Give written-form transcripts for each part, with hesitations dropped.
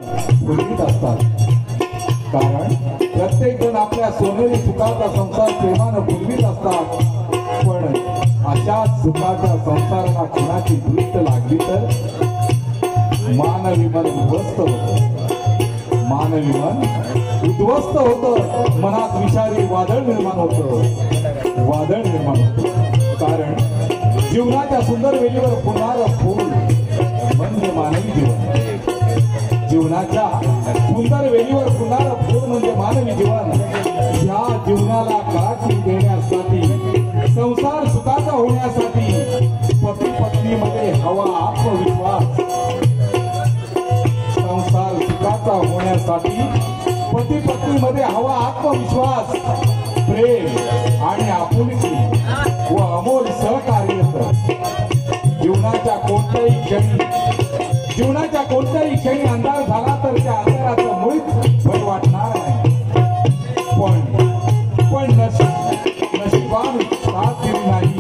पूर्वीत असतात। कारण प्रत्येक जण आपल्या सोनेरी सुखाचा संसार प्रेमानं पूर्वीत असतात, पण अशा सुखाच्या संसाराला कुणाची दृष्ट लागली तर मानवी मन उद्ध्वस्त होत, मानवी मन उद्ध्वस्त होत, मनात विषारी वादळ निर्माण होत, वादळ निर्माण होत। कारण जीवनाच्या सुंदर वेलीवर फुलणारं फूल म्हणजे मानवी जीवन, जीवनाच्या सुंदर वेलीवर फुलणारं फूल म्हणजे मानवी जीवन। या जीवनाला काठी देण्यासाठी, संसार सुखाचा होण्यासाठी पती पत्नीमध्ये हवा आत्मविश्वास, संसार सुखाचा होण्यासाठी पती पत्नीमध्ये हवा आत्मविश्वास, प्रेम आणि आपुलकी व अमोल सहकार्य। जीवनाच्या कोणत्याही क्षणी अंधार झाला तर त्या अंधाराचं मुळीच भय वाटणार नाही। पण नशिबाने साथ दिली नाही,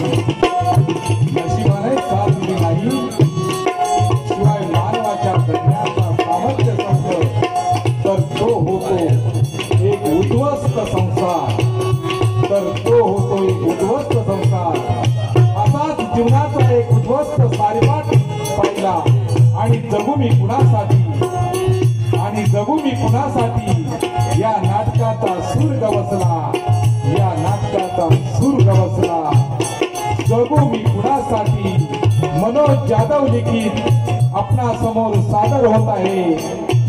नशिबाने साथ दिली नाही, शिवाय मानवाच्या जगण्याचा सामर्थ्य संपलं तर तो होतो एक उद्ध्वस्त संसार, तर तो होतो एक उद्ध्वस्त संसार। असाच जीवनाचा एक उद्ध्वस्त सारीपाट पाहिला आणि जगू मी कुणासाठी या नाटकाचा सूर गवसला, या नाटकाचा सूर गवसला। जगू मी कुणासाठी मनोज जाधव लिखित आपणा समोर सादर होत आहे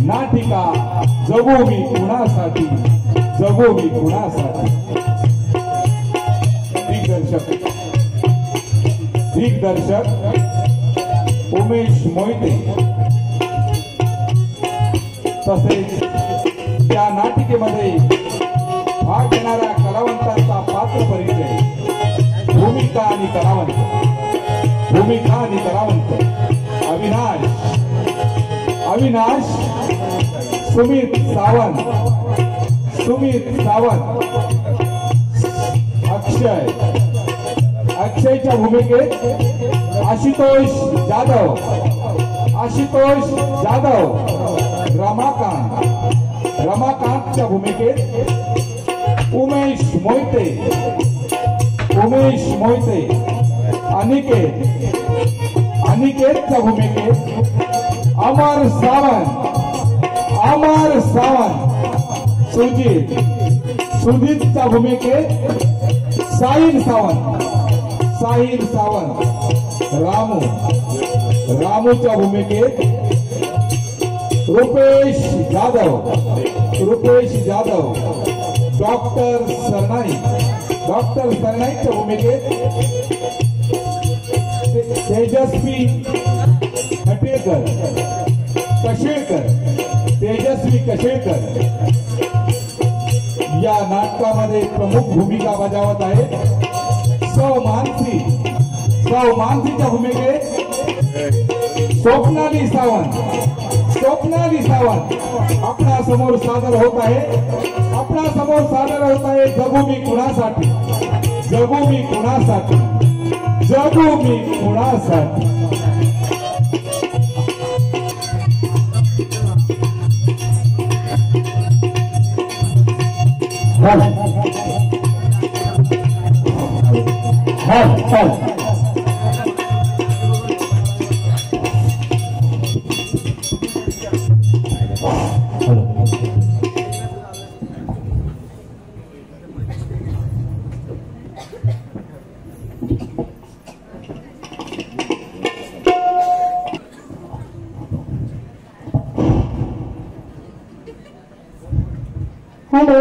नाटिका जगू मी कुणासाठी, जगू मी कुणासाठी। दिग्दर्शक उमेश मोहिते, तसेच त्या नाटिकेमध्ये भाग घेणाऱ्या कलावंतांचा पात्र परिचय, भूमिका आणि कलावंत अविनाश सुमित सावंत, अक्षयच्या भूमिकेत आशुतोष जाधव, रमाकांतच्या भूमिकेत उमेश मोहिते, अनिकेतच्या भूमिकेत अमर सावंत, सुजितच्या भूमिकेत साहिल सावंत, रामूच्या भूमिकेत रुपेश जाधव, डॉक्टर सरनाईकच्या भूमिकेत तेजस्वी कशेळकर या नाटकामध्ये प्रमुख भूमिका बजावत आहेत। सौ मानसीच्या भूमिकेत स्वप्नाली सावंत आपणा समोर सादर होत आहे जगू मी कुणासाठी। हॅलो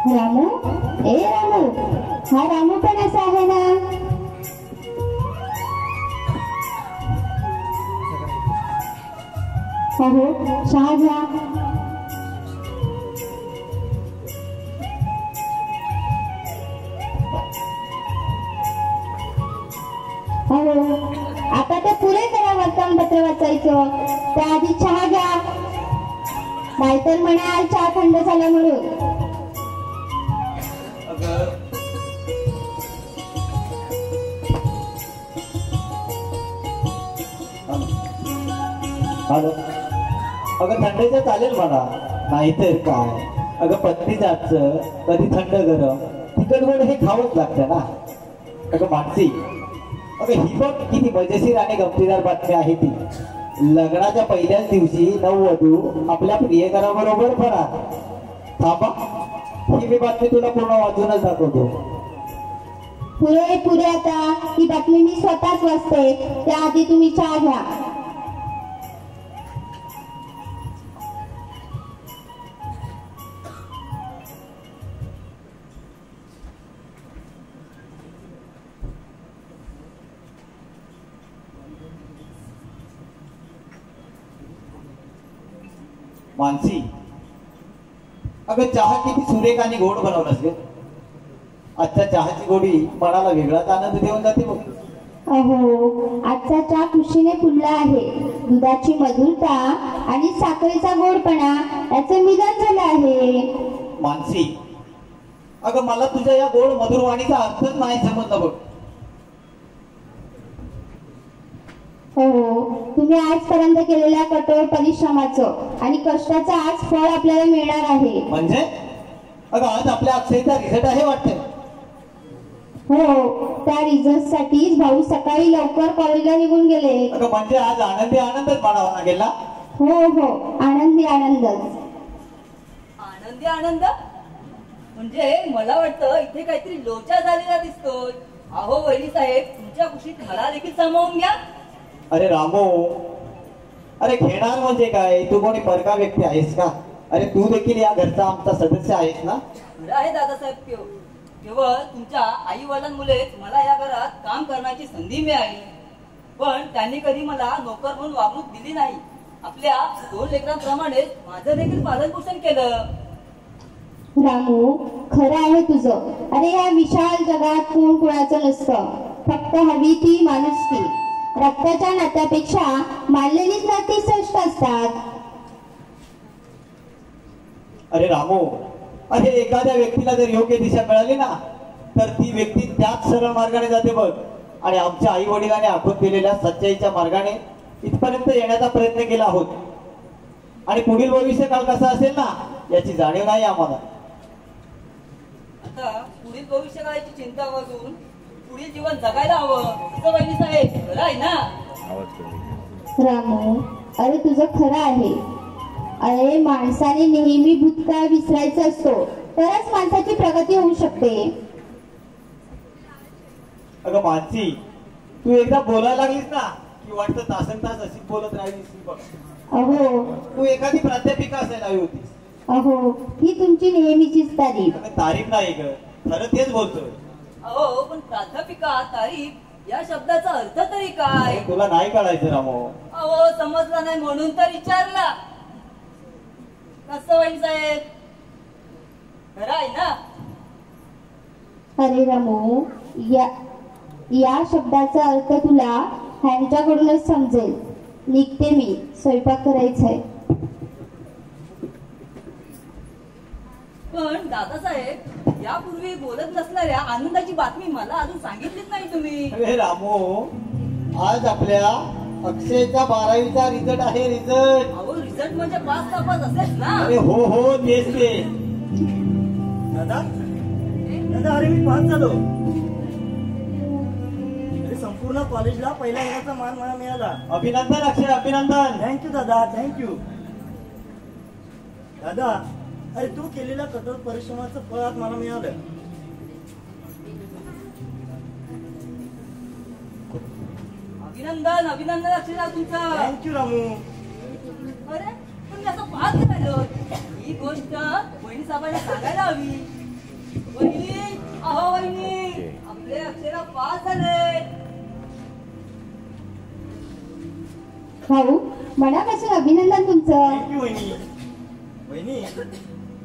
रामू, ए रामू, हा रामू पण असा आहे ना? हो, चहा घ्या. हो, आता ते पुरे करा वर्तमानपत्र वाचायचं. त्याआधी चहा घ्या, नाहीतर म्हणाल चहा थंड झाला म्हणून. अगं थंडीचं चालेल म्हणा, नाहीतर काय. अगं पत्नी जातचं कधी थंड गरम तिखट गोड हे खावंच लागतं ना. अगं मानसी, अगं ही बघ किती मजेशीर आणि गमतीदार बातमी आहे ती. लग्नाच्या पहिल्याच दिवशी नववधू आपल्या प्रियकराबरोबर फरार. थांबा, ही मी बातमी तुला पूर्ण वाचूनच दाखवतो. पुरे पुरे आता ही बातमी मी स्वतःच वाचते. त्याआधी तुम्ही चहा घ्या. मानसी, अगं चहा किती सुरेख आणि गोड बनवलास ग. आजच्या चहाची गोडी मनाला वेगळाच आनंद देऊन जाते बघ. अहो, आजचा चहा खुशीने फुलला आहे. दुधाची मधुरता आणि साखरेचा गोडपणा याचे मिलन झालं आहे. मानसी, अगं मला तुझ्या या गोड मधुरवाणीचा अर्थच नाही समजला बघ. हो, तुम्ही आजपर्यंत केलेल्या कठोर परिश्रमाचं आणि कष्टाचं आज फळ आपल्याला मिळणार आहे. म्हणजे अगं आज आपल्या अक्षयचा रिझल्ट आहे वाटतं. हो, त्या रिझल्ट साठीच भाऊ सकाळी लवकर कॉलेजला निघून गेले. अगं म्हणजे आज आनंदी आनंदच मानावा लागेल ना. हो हो, आनंदी आनंदच. आनंदी आनंद म्हणजे मला वाटतं इथे काहीतरी लोचा झालेला दिसतोय. अहो वहिनी साहेब, तुमच्या खुशीत मला देखील सामावून घ्या. अरे रामो, अरे घेणार म्हणजे काय, तू कोणी परका व्यक्ती आहेस का? अरे तू देखील या घरचा आमचा सदस्य आहेस ना. खरं आहे दादासाहेब, केवळ तुमच्या आई वडिलांमुळेच मला या घरात काम करण्याची संधी मिळाली. पण त्यांनी कधी मला नोकर म्हणून वागणूक दिली नाही. आपल्या 2 लेकरांप्रमाणेच माझं देखील पालन पोषण केलं. रामू, खरं आहे तुझं. अरे या विशाल जगात कोण कुणाचं नसतं. फक्त हवी ती माणुसकी. रक्ताच्या नात्यापेक्षा मानलेलीच नाती श्रेष्ठ असतात. अरे रामो, अरे एखाद्या व्यक्तीला जर योग्य दिशा मिळाली ना तर ती व्यक्ती त्याच सरळ मार्गाने जाते बघ. आणि आमच्या आई वडिलांनी आखून दिलेल्या सच्चाईच्या मार्गाने इथपर्यंत येण्याचा प्रयत्न केला आहोत. आणि पुढील भविष्य काळ कसा असेल ना याची जाणीव नाही आम्हाला. आता पुढील भविष्यकाळाची चिंता करून पुढील जीवन जगायला हवं. असं वहिनी साहेब खरं आहे ना. रामू, अरे तुझं खरं आहे. अरे माणसाने नेहमी भूतकाळ विसरायचा असतो तरच माणसाची प्रगती होऊ शकते. अगं मानसी, तू एकदा बोलायला लागलीस ना की वाटतं तासन तास अशीच बोलत राहिलीस की बघ. अहो तू एखादी प्राध्यापिका असायला हवी होतीस. अहो ही तुमची नेहमीचीच तारीफ. अगं तारीफ नाही ग, खरं तेच बोलतोय. अहो पण प्राध्यापिका तारीफ या शब्दाचा अर्थ तरी काय? तुला नाही कळायचं रामो. अहो समजला नाही म्हणून तर विचारला. कसं वाईन साहेब, खरं आहे ना? अरे रामू, या शब्दाचा अर्थ तुला ह्यांच्याकडूनच समजेल. निघते मी, स्वयंपाक करायचाय. पण दादासाहेब, यापूर्वी बोलत नसणाऱ्या आनंदाची बातमी मला अजून सांगितलीच नाही तुम्ही. अरे रामो, आज आपल्या अक्षयचा 12वीचा रिझल्ट आहे. रिझल्ट अहो रिझल्ट म्हणजे पास नापास असेल ना? अरे हो हो, तेच ते. दादा दादा, अरे मी पास झालो. अरे संपूर्ण कॉलेजला पहिला येण्याचा मान मला मिळाला. अभिनंदन अक्षय, अभिनंदन. थँक्यू दादा, थँक्यू. दादा, अरे तू केलेल्या कठोर परिश्रमाचं फळ आज मला मिळालं. अभिनंदन अभिनंदन अक्षयराव तुमचं. थँक्यू रामू. अरे पण मी असं पास झालो, ही गोष्ट वहिनी साहेबांना सांगायला हवी. वहिनी, अहो वहिनी, आपले अक्षयराव पास झाले. भाऊ, मनापासून अभिनंदन तुमचं. थँक्यू वहिनी. वहिनी,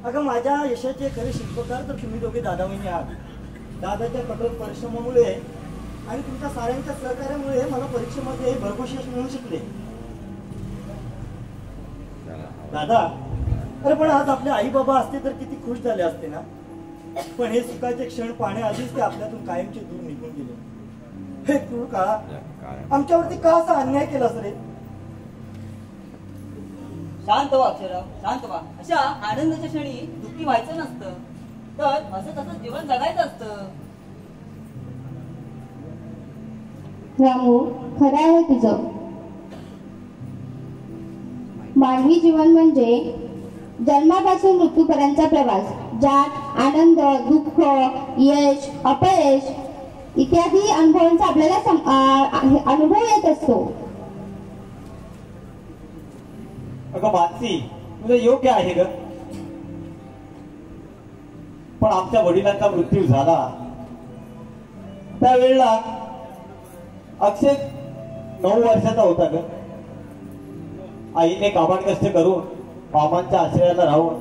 अगं माझ्या यशाचे खरे शिल्पकार तर तुम्ही दोघे दादा वहिनी आहात. दादाच्या कठोर परिश्रमामुळे आणि तुमच्या साऱ्यांच्या सहकार्यामुळे मला परीक्षेमध्ये भरघोस यश मिळू शकले. दादा, अरे पण आज आपले आई बाबा असते तर किती खुश झाले असते ना. पण हे सुखाचे क्षण पाहण्याआधीच ते आपल्यातून कायमचे दूर निघून गेले. हे क्रूर काळा, आमच्यावरती का असा अन्याय केलास रे? शांत व्हा अक्षयराव, शांत व्हा. अशा आनंदाच्या क्षणी दुःखी व्हायचं नसतं, तर असं तसं जीवन जगायचं असतं. रामू, खरं आहे तुझं. मानवी जीवन म्हणजे जन्मापासून मृत्यूपर्यंतचा प्रवास, ज्यात आनंद, दुःख, यश, अपयश इत्यादी अनुभवांचा आपल्याला अनुभव येत असतो. अगं मानसी, तुझं योग्य आहे ग. पण आमच्या वडिलांचा मृत्यू झाला त्यावेळेला अक्षय 9 वर्षाचा होता ग. आईने काबाड कष्ट करून मामांच्या आश्रयाला राहून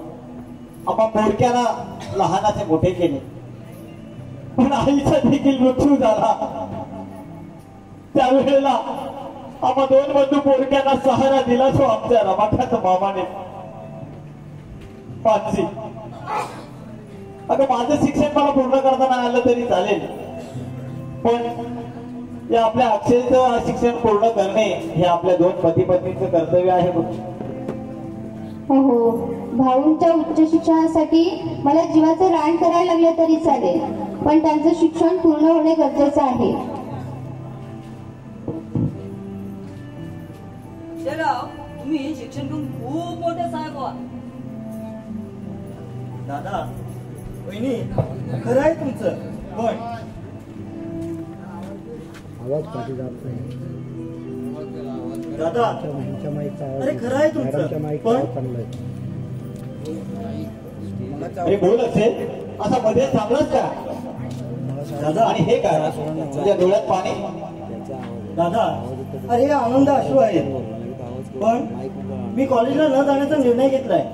आम्हा पोरक्याला लहानाचे मोठे केले. पण आईचा देखील मृत्यू झाला त्यावेळेला आम्हा 2 बंधू पोरक्यांना सहारा दिला तो आमच्या रमाठाच्या मामाने. पाचशी, अगं माझं शिक्षण मला पूर्ण करता नाही आलं तरी चालेल, पण या आपल्या अक्षयचं शिक्षण पूर्ण करणे हे आपल्या 2 पती पत्नीचं कर्तव्य आहे. हो, भाऊंच्या उच्च शिक्षणासाठी मला जीवाचं रान करायला लागलं तरी चालेल, पण त्यांचं शिक्षण पूर्ण होणे गरजेचं आहे. अक्षयराव, तुम्ही शिक्षण घेऊन खूप मोठे साहेब व्हा. दादा, वहिनी, खरं आहे तुमचं. पण दादा, अरे खरं आहे तुमचं. पण अरे बोल असेल असा मध्ये थांबलास का? दादा, आणि हे काय तुझ्या डोळ्यात पाणी? दादा, अरे हे आनंद अश्रू आहे. पण मी कॉलेजला न जाण्याचा निर्णय घेतलाय.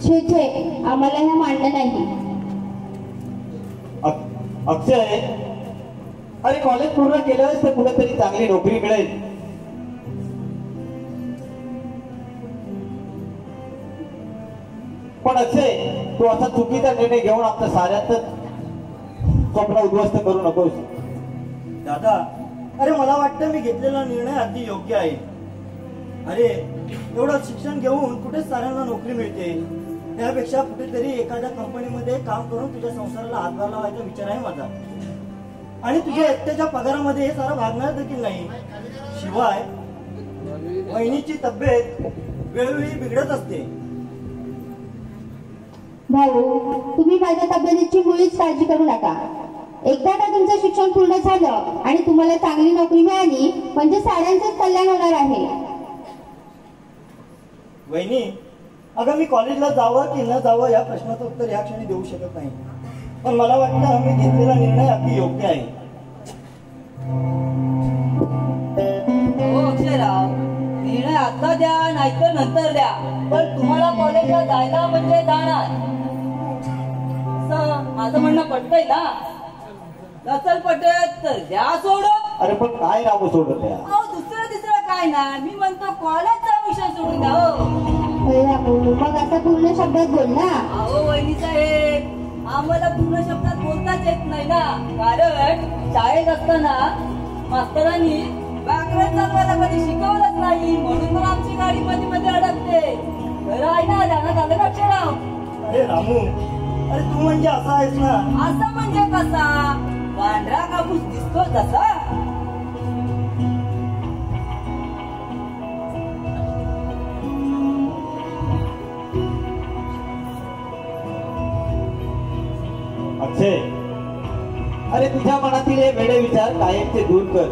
छे छे, आम्हाला ह्या मांडणं नाही. अक्षय, अरे कॉलेज पूर्ण केल्यास तर कुठेतरी चांगली नोकरी मिळेल. पण अक्षय, तू असा चुकीचा निर्णय घेऊन आमच्या साऱ्यांचं स्वप्न उद्ध्वस्त करू नकोस. दादा, अरे मला वाटतं मी घेतलेला निर्णय अगदी योग्य आहे. अरे एवढं शिक्षण घेऊन कुठेच साऱ्यांना नोकरी मिळते, त्यापेक्षा कुठेतरी एखाद्या कंपनीमध्ये काम करून तुझ्या संसाराला हातभार लावायचा विचार आहे माझा. आणि तुझ्या एकट्याच्या पगारामध्ये हे सारं भागणार देखील नाही. शिवाय वहिनीची तब्येत वेळोवेळी बिघडत असते. भाऊ, तुम्ही माझ्या तब्येतीची मुळीच काळजी करू नका. एकदा का तुमचं शिक्षण पूर्ण झालं आणि तुम्हाला चांगली नोकरी मिळाली म्हणजे साऱ्यांचंच कल्याण होणार आहे. वहिनी, अगं मी कॉलेजला जावं की न जावं या प्रश्नाचं उत्तर या क्षणी देऊ शकत नाही, पण मला वाटतं मी घेतलेला निर्णय अगदी योग्य आहे. हो अक्षयराव, निर्णय आता द्या नाहीतर नंतर द्या, पण तुम्हाला कॉलेजला जायला म्हणजे जाणार. असं माझं म्हणणं पटतंय ना? नसल पटत तर द्या सोडून. अरे पण काय रामू सोडून द्या? अहो दुसरं तिसरं काय ना, मी म्हणतो कॉलेजचा विषय सोडून द्या. अरे बाबू, मग आता पूर्ण शब्दात बोल ना. अहो वहिनी साहेब, आम्हाला पूर्ण शब्दात बोलताच येत नाही ना, कारण शाळेत असताना मास्तरांनी व्याकरण चालवायला कधी शिकवलंच नाही, म्हणून तर आमची गाडी मध्ये मध्ये अडकते. बरं आहे ना, ध्यानात आलं का अक्षरराव? अरे रामू, अरे तू म्हणजे असा आहेस ना. असा म्हणजे कसा? पांढरा कापूस दिसतो तसा. अक्षय, अरे तुझ्या मनातील हे वेडे विचार कायमचे दूर कर.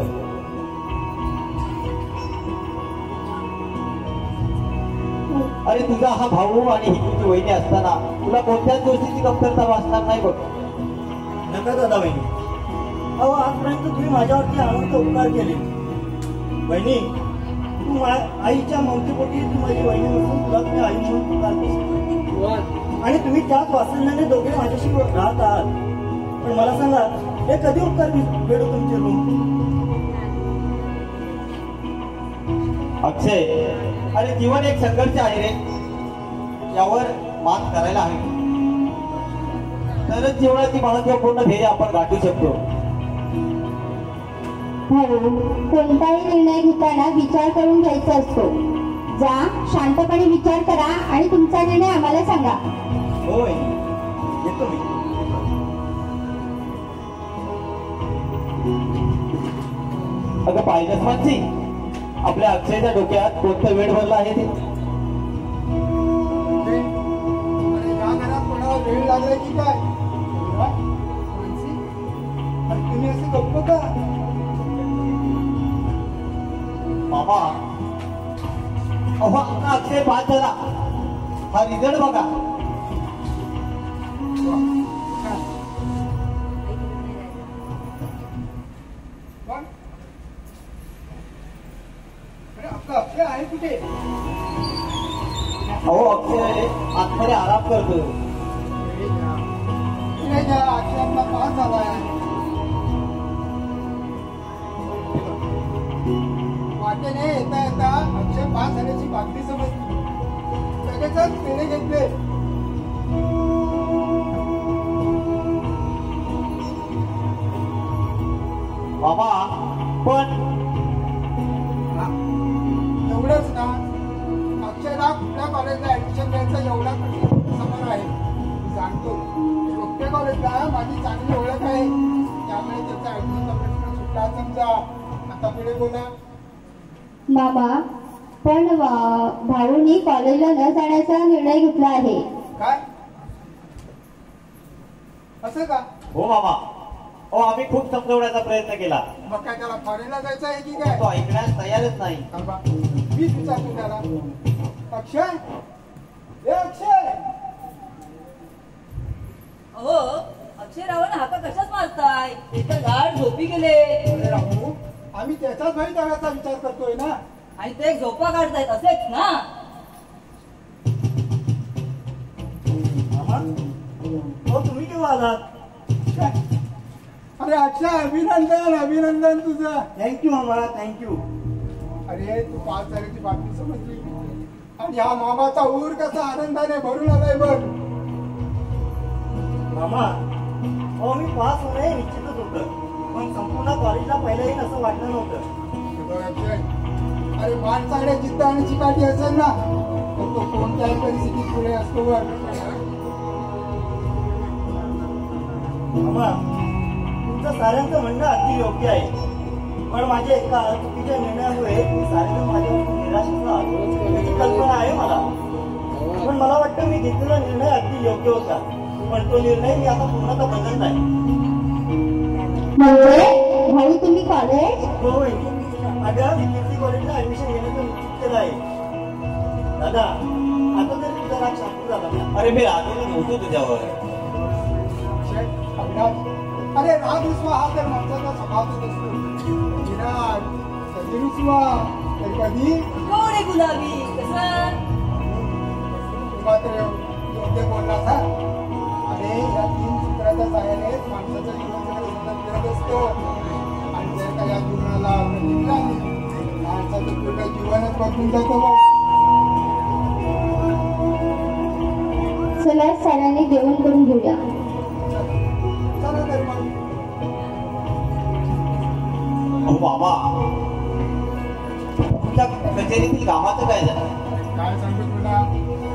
अरे तुझा हा भाऊ आणि ही तुझी वहिनी असताना तुला कोणत्याच गोष्टीची कमतरता भासणार नाही बघ. नका दादा वहिनी, अहो आजपर्यंत तुम्ही माझ्यावरती अनंत उपकार केले. वहिनी, तू आईच्या ममतेपोटी तू माझी वहिनी नसून तुला तुम्ही आई म्हणून पुकारतोस आणि तुम्ही त्याच वासल्याने दोघे माझ्याशी राहत आहात. पण मला सांगा, हे कधी उपकार भेटू तुमचे रूम? अक्षय, अरे जीवन एक संघर्ष आहे रे, यावर मात करायला हवी, तरच जीवनाची महत्वपूर्ण ध्येय आपण गाठू शकतो. भाऊ, कोणताही निर्णय घेताना विचार करून घ्यायचा असतो. जा, शांतपणे विचार करा आणि तुमचा निर्णय आम्हाला सांगा. हो वहिनी, येतो मी. अगं पाहिजेच मानसी, आपल्या अक्षयच्या डोक्यात कोणतं वेळ भरलं आहे ते. या घरात कोणाला वेळ लागलाय की काय? तुम्ही असं गप्प का? मामा, अहो आता अक्षय पास झाला, हा रिझल्ट बघा. आपला अक्षय आहे कुठे? अहो अक्षय आतमध्ये आराम करतो. अक्षय आपला पास झालाय. वाटेने येता येता अक्षय पास झाल्याची बातमी समजली, लगेचच पेढे घेतले. मामा पण एवढंच ना, अक्षयला कुठल्या कॉलेजला ऍडमिशन द्यायचं एवढा समोर आहे. मी जाणतो योग्य कॉलेजला माझी चांगली ओळख आहे, त्यामुळे त्याचा ऍडमिशनचा प्रश्न सुटला समजा. आता पुढे बोला. मामा, पण भाऊनी कॉलेजला न जाण्याचा निर्णय घेतला आहे. काय? असं का? हो मामा, हो आम्ही खूप समजवण्याचा प्रयत्न केला, मग काय त्याला फॉरेनला जायचं आहे की काय? तो ऐकण्यास तयारच नाही. थांबा, मीच विचारतो त्याला. अक्षय, ए अक्षय! अहो अक्षयरावांना हाका कशाच मारताय? ते तर गाढ झोपी गेले. अरे रामू, आम्ही त्याच्याच घरी जाण्याचा विचार करतोय ना. आणि ते एक झोपा काढतायत असेच ना? मामा, अहो तुम्ही केव्हा आलात? अरे अक्षय, अभिनंदन अभिनंदन तुझं. थँक्यू मामा, थँक्यू. अरे तू पास झाल्याची बातमी समजली आणि हा मामाचा ऊर कसा आनंदाने भरून आलाय बघ. मामा, अहो मी पास होणे निश्चितच होतं, पण संपूर्ण कॉलेजला पहिल्याही असं वाटलं नव्हतं. हे बघ अक्षय, अरे माणसाकडे जिद्द आणि चिकाटी असेल ना तर तो कोणत्याही परिस्थितीत पुढे असतो बघ. मामा, तुमचं साऱ्यांचं म्हणणं अगदी योग्य आहे, पण माझ्या एका चुकीच्या निर्णयामुळे मी साऱ्यांना माझ्यावर निराश झालो. याची कल्पना आहे मला. पण मला वाटतं मी घेतलेला निर्णय अगदी योग्य होता. पण तो निर्णय मी आता पूर्णतः बदललाय. म्हणजे भाऊ तुम्ही कॉलेज हो वहिनी. अगं मी कीर्ती कॉलेजला ऍडमिशन घेण्याचं निश्चित केलं आहे. दादा आता तरी तुझा राग शांत झाला ना? अरे मी रागवलो नव्हतो तुझ्यावर. अविनाश, अरे राग विश्वा हा तर माणसाचा स्वभावच असतो. विराट कधी विश्वा तर कधी कोण आहे गुलाबी कसा मात्र योग्य बोलला हा. अरे या 3 सूत्राच्या सहाय्यानेच माणसाचं जीवन सगळं सतत फिरत असतो. आणि जर का या जीवनाला बघितला माणसाचं पूर्ण जीवनच बघून जातो. चला सरांनी जेवण करून घेऊया. चला तर मग. अहो बाबा, तुमच्या कचेरीतील कामाचं काय झालं? काय सांगू तुला,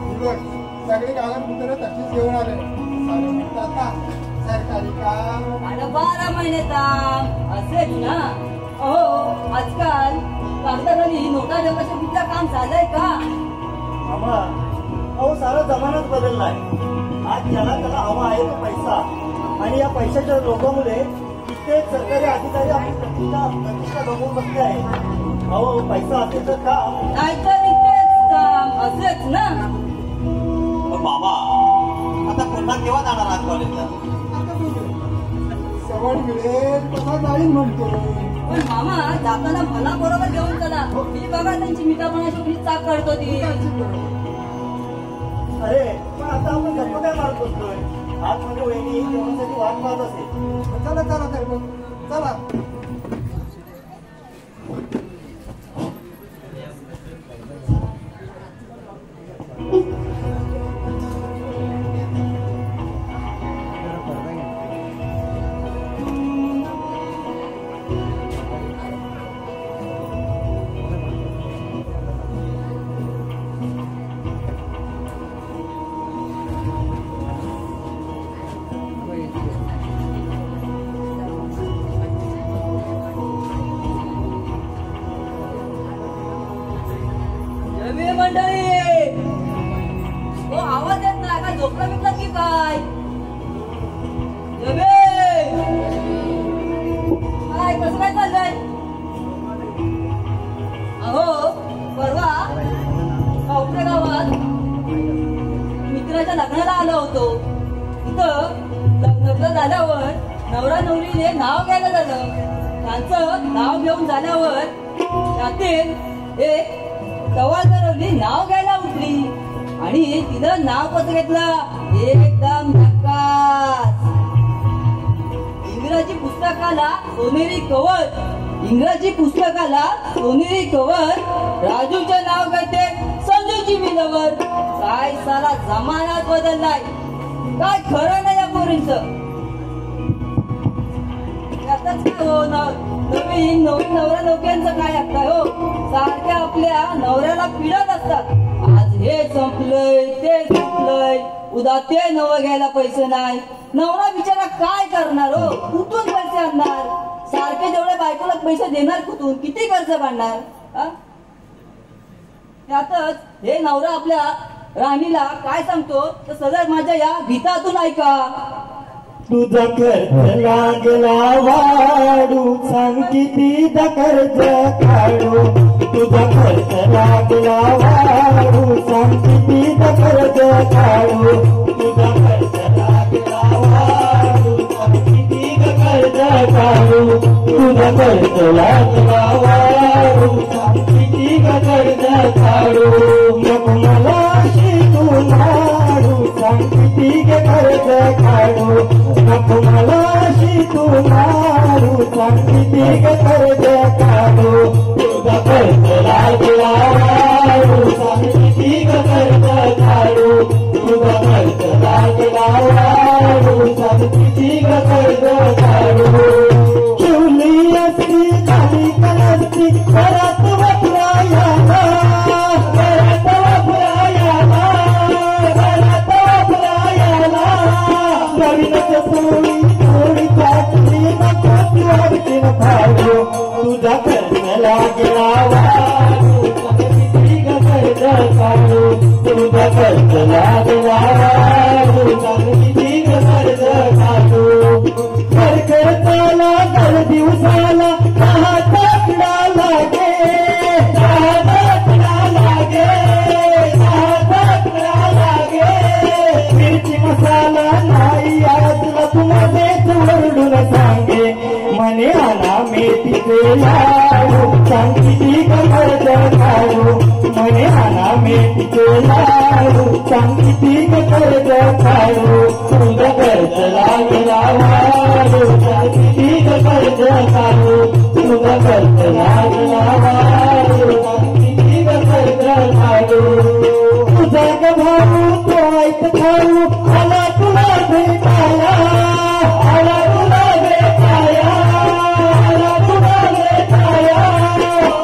दिवस सगळे कागदपत्र तशीच घेऊन आले. सारे म्हणतात ना सरकारी काम. आणि 12 महिने काम असेच ना. अहो आजकाल कागदाखाली नोटा जमाशुद्धीचं काम झालंय का? मामा अहो सारा जमानाच बदललाय. आज ज्याला त्याला हवा आहे तो पैसा. आणि या पैशाच्या लोभामुळे कित्येक सरकारी अधिकारी आपली प्रतिष्ठा गमवून बसले आहे. अहो पैसा असेल तर काम नाहीतर इथेच काम असेच ना. पण बाबा, आता पुन्हा केव्हा जाणार आहात कॉलेजला? सवड मिळेल तसा जाईल म्हणतो. पण मामा जाताना मला बरोबर घेऊन चला. मी बघा त्यांची मिठापणाशी चाक काढतो ती. अरे पण आता आपण गप्प काय मारत बसतोय? आज म्हणजे वहिनी जेवणासाठी वाट पाहत असेल. चला चला तर मग चला. जमे मंडळी, हो आवाज येत नाही का? झोपला बिपला की काय? जमे काय कसं काय चाललंय? अहो परवा आपल्या गावात मित्राच्या लग्नाला आलो होतो. तिथं लग्न झाल्यावर नवरा नवरीने नाव घ्यायला झालं. त्यांचं नाव घेऊन झाल्यावर त्यातील एक सवाल करवली नाव घ्यायला उठली आणि तिनं नाव कसं घेतलं एकदम झकास. इंग्रजी पुस्तकाला सोनेरी कवर, इंग्रजी पुस्तकाला सोनेरी कवर. राजूचे नाव घेते संजूची मिलवर. काय सारा जमानाच बदललाय. काय खरं नाही या पोरींचं. त्यातच काय हो नवीन नवरा नोकऱ्यांचं काय असतं हो. सारख्या आपल्या नवऱ्याला पिढत असतात. आज हे संपलंय ते संपलंय, उद्या ते नवं घ्यायला पैसे नाही. नवरा बिचारा काय करणार हो? कुठून पैसे आणणार? सारखे जेवढे बायकोला पैसे देणार कुठून? किती कर्ज काढणार? त्यातच हे नवरा आपल्या राणीला काय सांगतो तर सदैव माझ्या या गीतातून ऐका. तुझा खर्च लागला वाढू, सांग किती कर्ज काढू. तुझा खर्च लागला वाढू, सांग किती कर्ज काढू. तुझा खर्च लागला वाढू, सांग किती कर्ज काढू. तुझा खर्च लागला वाढू, सांग किती कर्ज काढू. नको मला शिकू नाडू, सांग किती कर्ज काढू. नको मला शिकू नाडू, सांग किती कर्ज काढू. तुझा खर्च लागला वाढू, सांग किती कर्ज काढू. तुझा खर्च लागला वाढू, सांग किती कर्ज काढू. शिवली असती खाली कलसती घरात वपरायाला, घरात वपरायाला, घरात वपरायाला. नवीनच सोडी थोडी फाटली नको वाटती फाडू. तुझा खर्च लागला वाढू, सांग किती कर्ज काढू. तुझा खर्च लाडू सांगती ठीक कर्ज काढू तुझं कर्ज लागला वाढू सांगती ठीक कर्ज काढू तुझं कर्ज लागला वाढू सांगती ठीक कर्ज काढू तुझा भाऊ तो ऐक खाऊ आला तुला भेटाया आला तुला भेटाया आला तुला भेटाया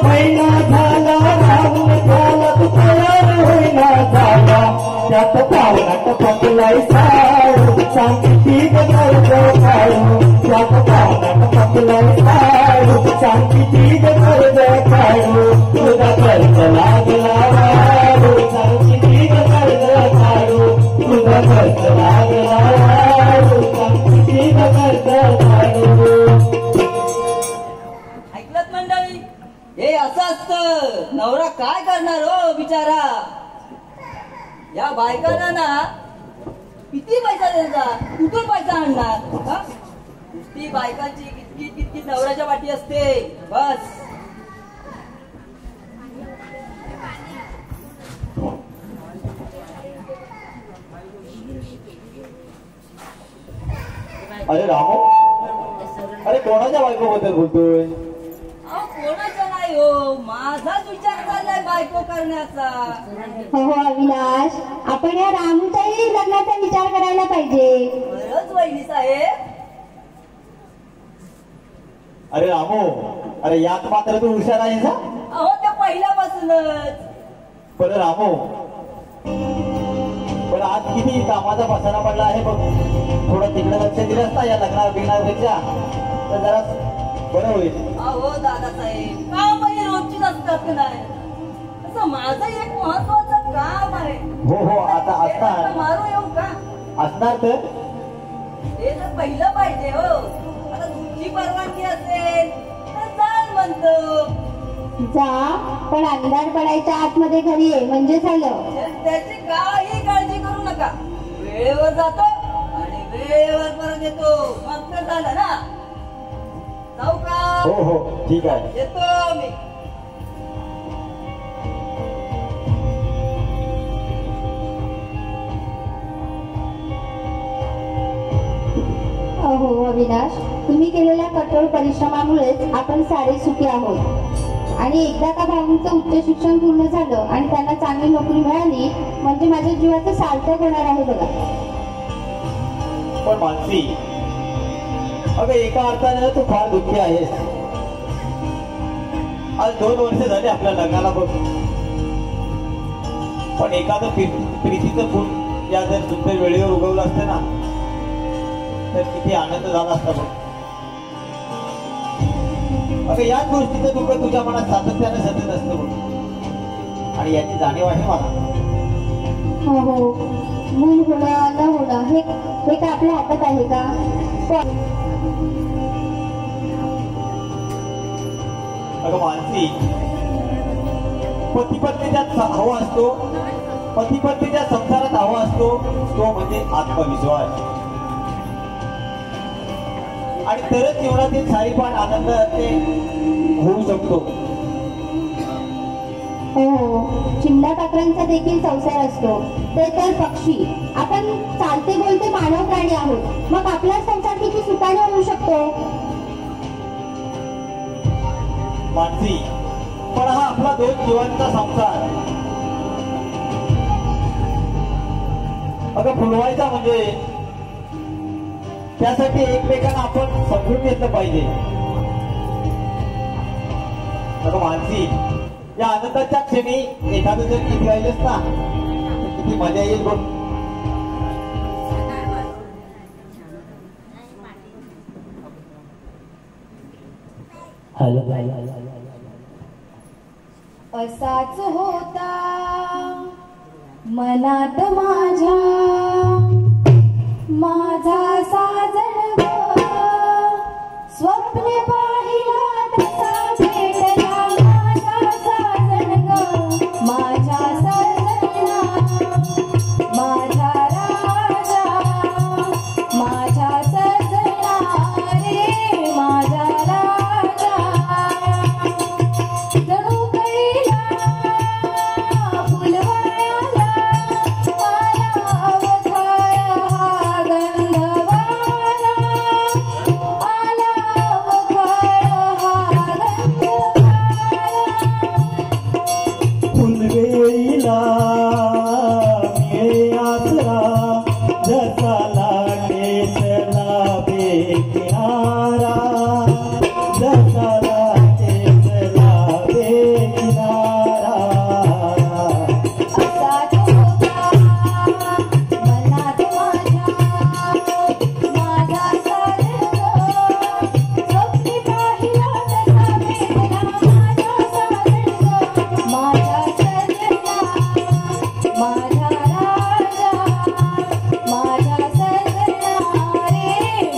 महिना झाला राहून झाला तू तयार होईना झाला त्यात पावलात पकलाय साडू सांगती ठीक कर्ज काढू त्यात पावलात पकलाय साडू सांगती ठीक कर्ज काढू तुझा कर्ज लागला वाढू सांगती ठीक कर्ज काढू तुझा कर्ज लागला वाढू सांगती ठीक कर्ज काढू. ऐकलत मंडळी, हे असं असतं. नवरा काय करणार हो बिचारा. या बायकांना ना किती पैसा द्यायचा, कुठून पैसा आणणार. नुसती बायकांची कितकी कितकी नवऱ्याच्या वाटी असते बस. अरे रामो, अरे कोणाच्या बायकोबद्दल बोलतोय. कोणाचा नाही हो, माझाच विचार चाललाय बायको करण्याचा. हो हो अविनाश, आपण या रामूच्याही लग्नाचा विचार करायला पाहिजे. खरंच वहिनी साहेब. अरे रामो, अरे यात मात्र तू हुशार आहेस हा. अहो त्या पहिल्यापासूनच. बरं रामो, पण आज किती कामाचा पसारा पडला आहे बघ. थोडं तिकडे लक्ष दिलंस ना या लग्ना बिग्नापेक्षा तर जरा बरं होईल. अहो दादासाहेब, काम म्हणजे रोजचीच असतात की नाही. तसं माझं एक महत्वाचं काम आहे. हो हो आता असणार मारू येऊ का. असणार तर हे तर पहिलं पाहिजे हो. आता तुमची परवानगी असेल तर चाल म्हणतो. जा, पण अंधार पडायच्या आतमध्ये घरी ये म्हणजे झालं. त्याची काही काळजी करू नका. वेळेवर जातो आणि वेळेवर परत येतो. मग तर झालं ना. जाऊ का. हो हो ठीक आहे. येतो मी. अहो अविनाश, तुम्ही केलेल्या कठोर परिश्रमामुळेच आपण सारे सुखी आहोत. आणि एकदा का भाऊंचं उच्च शिक्षण पूर्ण झालं आणि त्यांना चांगली नोकरी मिळाली म्हणजे माझ्या जीवाचं सार्थक होणार आहे बघा. पण मानसी, अगं एका अर्थाने तू फार दुःखी आहेस. आज 2 वर्ष झाले आपल्या लग्नाला बघ. पण एखादं प्रीतीचं फूल या जर सुंदर वेळेवर उगवलं असतं ना तर किती आनंद झाला असता बघ. अगं याच गोष्टीचं दुःख तुझ्या मनात सातत्याने सतत असतं बघ. आणि याची जाणीव आहे मला. हो हो, मूल होणं न होणं हे काय आपल्या हातात आहे का. अगं मानसी, पती ज्यात हवा असतो, पती ज्या संसारात हवा असतो तो म्हणजे आत्मविश्वास. आणि तरच जीवनातील सारीपान आनंद ते होऊ शकतो. हो, चिमणा पाखरांचा देखील संसार असतो. ते तर पक्षी. आपण चालते बोलते मानव प्राणी आहोत. मग आपला संसार किती सुखाने होऊ शकतो. मानसी, पण हा आपला 2 जीवांचा संसार. अगं फुलवायचा म्हणजे त्यासाठी एकमेकांना आपण समजून घेतलं पाहिजे. अगं मानसी, या आनंदाच्या क्षणी एखादं जर गीत गायलंस ना तर किती मजा येईल बघ. असाच होता मनात माझ्या माझा साजन ग. स्वप्ने पाहिला तसा भेटला माझा साजन ग. माझ्या सजना, माझ्या राजा, माझ्या सजना रे माझा राजा. जणू कैला फुलवाया जसा लाटेस लाभे किनारा जसा लाटेस लाभे किनारा असा तो होता मनात माझ्या माझा सारंग स्वप्नी पाहिला तसा भेटला माझा सारंग माझा सजना माझा राजा माझा सजना रे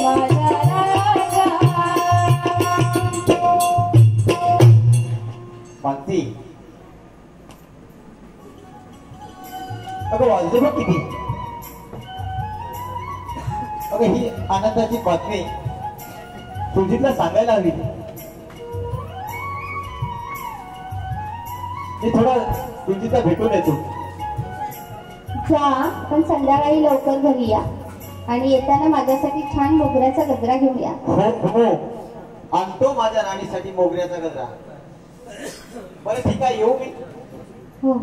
माझा राजा. मानसी अगं वाजले बघ किती. अगं ही आनंदाची बातमी सुजितला सांगायला हवी. मी थोडा सुजितला भेटून येतो. जा पण संध्याकाळी लवकर घरी या आणि येताना माझ्यासाठी छान मोगऱ्याचा गजरा घेऊन या. हो हो आणतो माझ्या राणीसाठी मोगऱ्याचा गजरा. बरं ठीक आहे येऊ मी. हो.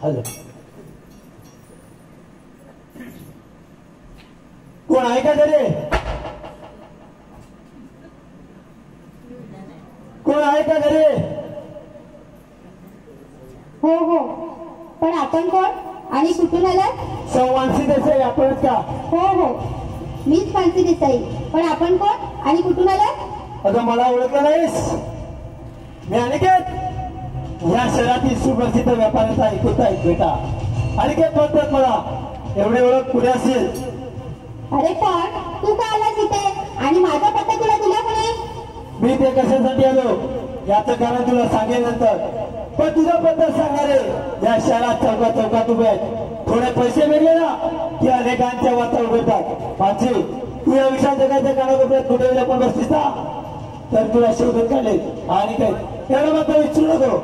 हॅलो कोण आहे का घरी? कोण आहे का घरी? हो हो पण आपण कोण आणि कुठून आलात? मानसी देसाई आपणच का? हो हो मीच मानसी देसाई. पण आपण कोण आणि कुठून आलात? अगं मला ओळखलं नाहीस? मी अनिकेत या शहरातील सुप्रसिद्ध व्यापाऱ्याचा ऐकूचा एक बेटा. अनिकेत म्हणतात मला. एवढे ओळख पुढे असेल? अरे पण तू का आलास इथे आणि माझा पत्ता तुला दिला कोणी? मी ते कशासाठी आलो याचं कारण तुला सांगेल नंतर. पण तुझा पत्ता सांगणारे या शहरात चौकात चौकात उभे आहेत. थोडे पैसे मिळले ना की अनेकांच्या वाचा उघडतात. माझी तू या विशाल जगाच्या कानाकोपऱ्यात कुठे पण बसतीस ना तर तुला शोधत काढेल. आणि काय एवढं मात्र विचारू नको.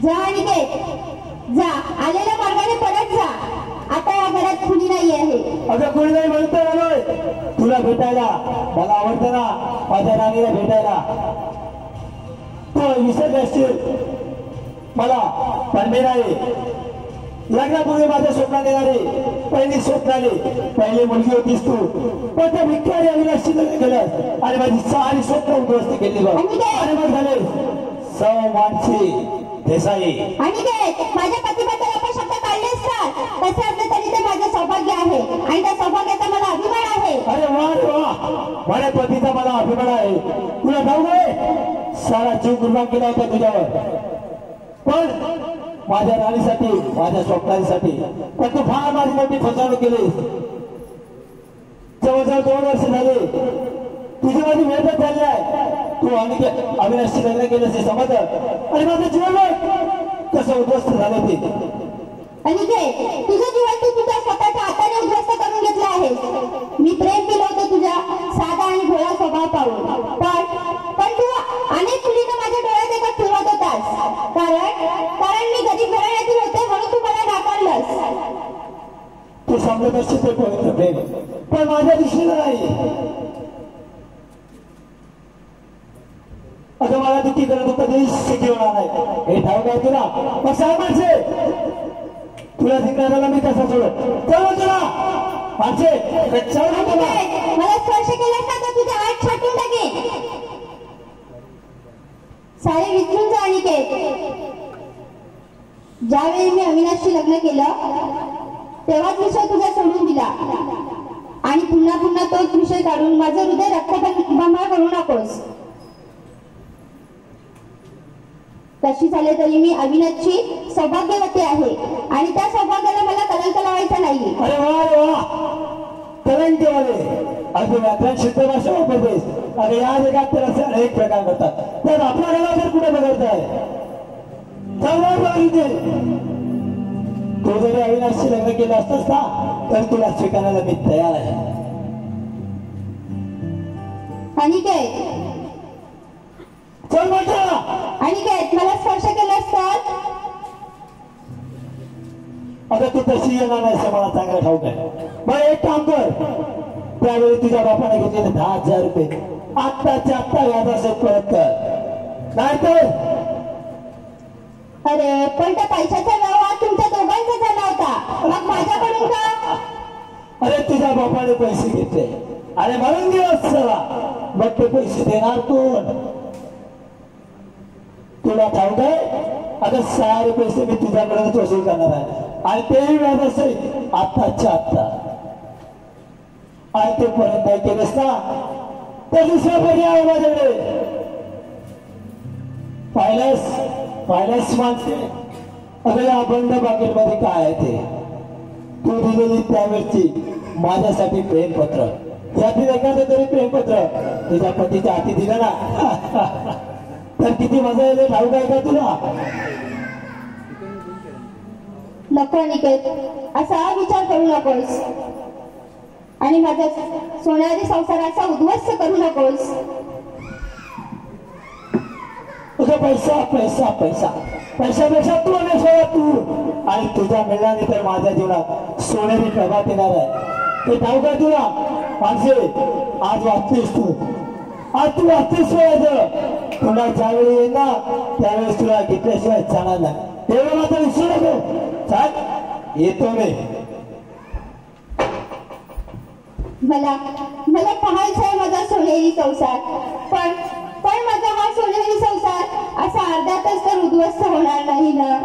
जा अनिकेत जा आलेल्या मार्गाने परत जा. आता या घरात खुली नाही आहे. अगं कोणी नाही म्हणत आलोय तुला भेटायला. मला आवडतं ना माझ्या राणीला भेटायला. तो विसरले असतील मला पण मी नाही. लग्नापूर्वी माझ्या स्वप्नात येणारी पहिली स्वप्नाली पहिली मुलगी होतीस तू. पण त्या भिकारी अविनाशी लग्न केलं आणि माझी सारी स्वप्न उद्ध्वस्त केली बघ. आणि मग झाले सौ मानसी देसाई. अनिकेत माझ्या पतीबद्दल आपण शब्द काढले असतात. कसं असलं तरी ते माझं सौभाग्य आहे आणि त्या सौभाग्याचा मला अभिमान आहे. अरे वा रे वा माझ्या पतीचा मला अभिमान आहे. तुला ठाऊक आहे सारा जीव कुर्बान केला होता तुझ्यावर. पण माझ्या राणीसाठी माझ्या स्वप्नांसाठी. पण तू फार माझी मोठी फसवणूक केलीस. जवळजवळ 2 वर्ष झाले तुझी माझी वेळच झाली आहे. तू अविनाशी लग्न केलं ते समज आणि माझं जीवन कसं उद्ध्वस्त झालं ते. अनिकेत तुझं जीवन तू तुझ्या स्वतःच्या हाताने उद्ध्वस्त करून घेतलं आहे. मी प्रेम केलं होतं तुझ्या साधा आणि भोळा स्वभाव पाहून. पण तू अनेक मुलींना माझ्या डोळ्यात एका ठेवत होतास. कारण मी गरीब घराण्यातील होते म्हणून तू मला नाकारलंस. तू समजत असशील ते पवित्र प्रेम पण माझ्या दिशेला नाही. अगं मला दुःखी करत कधीच सुखी होणार नाही हे ठाऊक आहे तुला. मग सांग माणसे तुला जिंकणाऱ्याला मी कसा सोडत तेव्हा तुला माणसे मला स्पर्श केलास ना तर तुझ्या आत छाटून टाकेन. सारे विसरून जा अनिकेत. ज्यावेळी मी अविनाशशी लग्न केलं तेव्हाच विषय तुझा सोडून दिला आणि पुन्हा पुन्हा तोच विषय काढून माझं हृदय रक्तबंबाळ करू नकोस. कशी झाले तरी मी अविनाशची सौभाग्यवती आहे आणि त्या सौभाग्याला मला कलंक लावायचा नाही. अरे वा रे वा कलंकवाले अजून व्याकरण शुद्ध भाषा वापरतेस. अरे या जगात तर असे अनेक प्रकार करतात तर आपल्या घरावर कुठे बघत आहे. तू जरी अविनाशशी लग्न केलं असतंस ना तर तुला स्वीकारायला मी तयार आहे. आणि काय चल म्हटलं. आणि काय मला स्पर्श केलास तर आता तू तशी येणार नाही असं मला चांगलं ठाऊक आहे. बरं एक काम कर, त्यावेळी तुझ्या बापाने घेतलेले 10,000 रुपये आत्ताच्या आत्ता व्याजासहित परत कर, नाहीतर. अरे पण त्या पैशाचा व्यवहार तुमच्या दोघांचा झाला होता, मग माझ्याकडून का? अरे तुझ्या बापाने पैसे घेतले, अरे म्हणून दिवस चला, मग ते पैसे देणार कोण? तुला ठाऊक आहे आता सारे पैसे मी तुझ्याकडूनच वसूल करणार आहे, आणि तेही व्याजासहित आत्ताच्या आत्ता. आणि ते परत नाही केलेस ना तर दुसरा पर्याय माझ्याकडे. फायनान्स माणसे, अगं या बंद पाकिटमध्ये काय आहे ते? तू दिलेली त्यावेळची माझ्यासाठी प्रेमपत्र, यातील एखादं तरी प्रेमपत्र तुझ्या पतीच्या हाती दिलं ना तर किती मजा येईल ठाऊक आहे का तुला? नको निकेत, असा विचार करू नकोस आणि माझ्या सोनारी संसाराचा उद्ध्वस्त करू नकोस. तुझा पैसा पैसा पैसा पैशापेक्षा तू आणि सोळा तू, आणि तुझ्या मिळाली तर माझ्या जीवनात सोनेरी प्रभात येणार आहे. ते ठाऊक आहे तुला? माणसे, आज वाचतेस तू, आज तू वाचतेस सोळाचं. तुला ज्यावेळी येईल ना त्यावेळेस तुला घेतल्याशिवाय जाणार नाही, एवढं मात्र विसरू नको. चाल, येतो मी. मला पाहायचा आहे माझा सोनेरी संसार, पण माझा हा सोनेरी संसार असा अर्ध्यातच तर उद्ध्वस्त होणार नाही ना.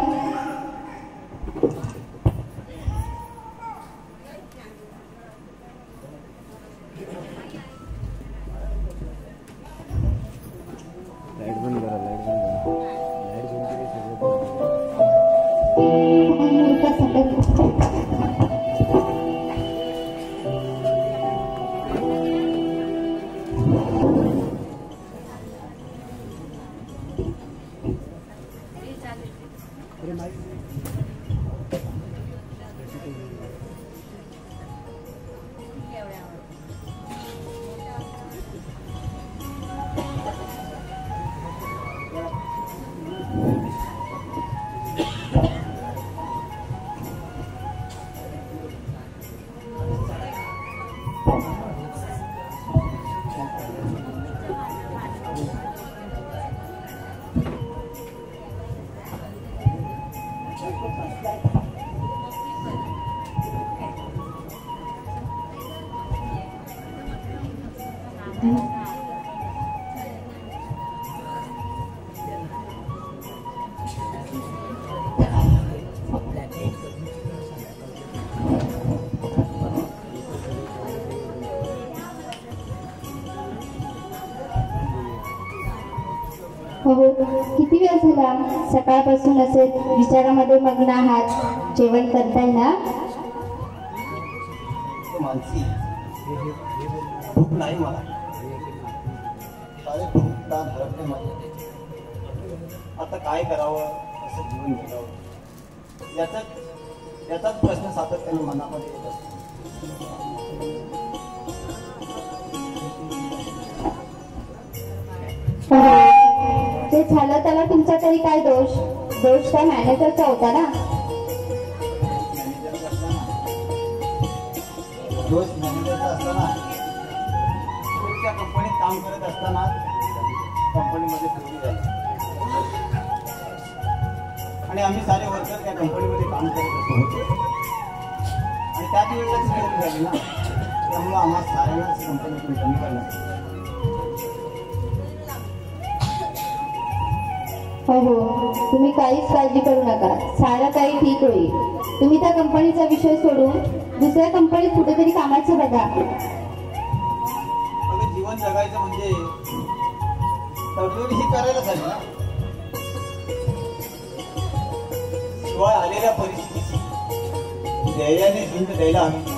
हो, किती वेळ झाला? सकाळपासून असे विचारामध्ये मग्न आहात. जेवण करताय ना? मानसी, भूक नाही मला. अरे भूक ताण हरपते मला. आता काय करावं, कसं जीवन जगावं, याचाच प्रश्न सातत्याने मनामध्ये येत असतो. ते झालं त्याला तुमचा तरी काय दोष? दोष त्या मॅनेजरचा होता ना. दोष मॅनेजरचा असताना, पुढच्या कंपनीत काम करत असताना कंपनीमध्ये चोरी झाली आणि आम्ही सारे वर्कर त्या कंपनीमध्ये काम करत असतो आणि त्याच वेळेलाच चोरी झाली ना, त्यामुळे आम्हाला साऱ्यांनाच कंपनीतून कमी करण्यात. हो हो, तुम्ही काहीच काळजी करू नका, सारं काही ठीक होईल. तुम्ही त्या कंपनीचा विषय सोडून दुसऱ्या कंपनीत कुठेतरी कामाचं बघा. अगं जीवन जगायचं म्हणजे तडजोडी ही करायलाच हवी ना. शिवाय आलेल्या परिस्थितीची धैर्याने झुंज द्यायला हवी.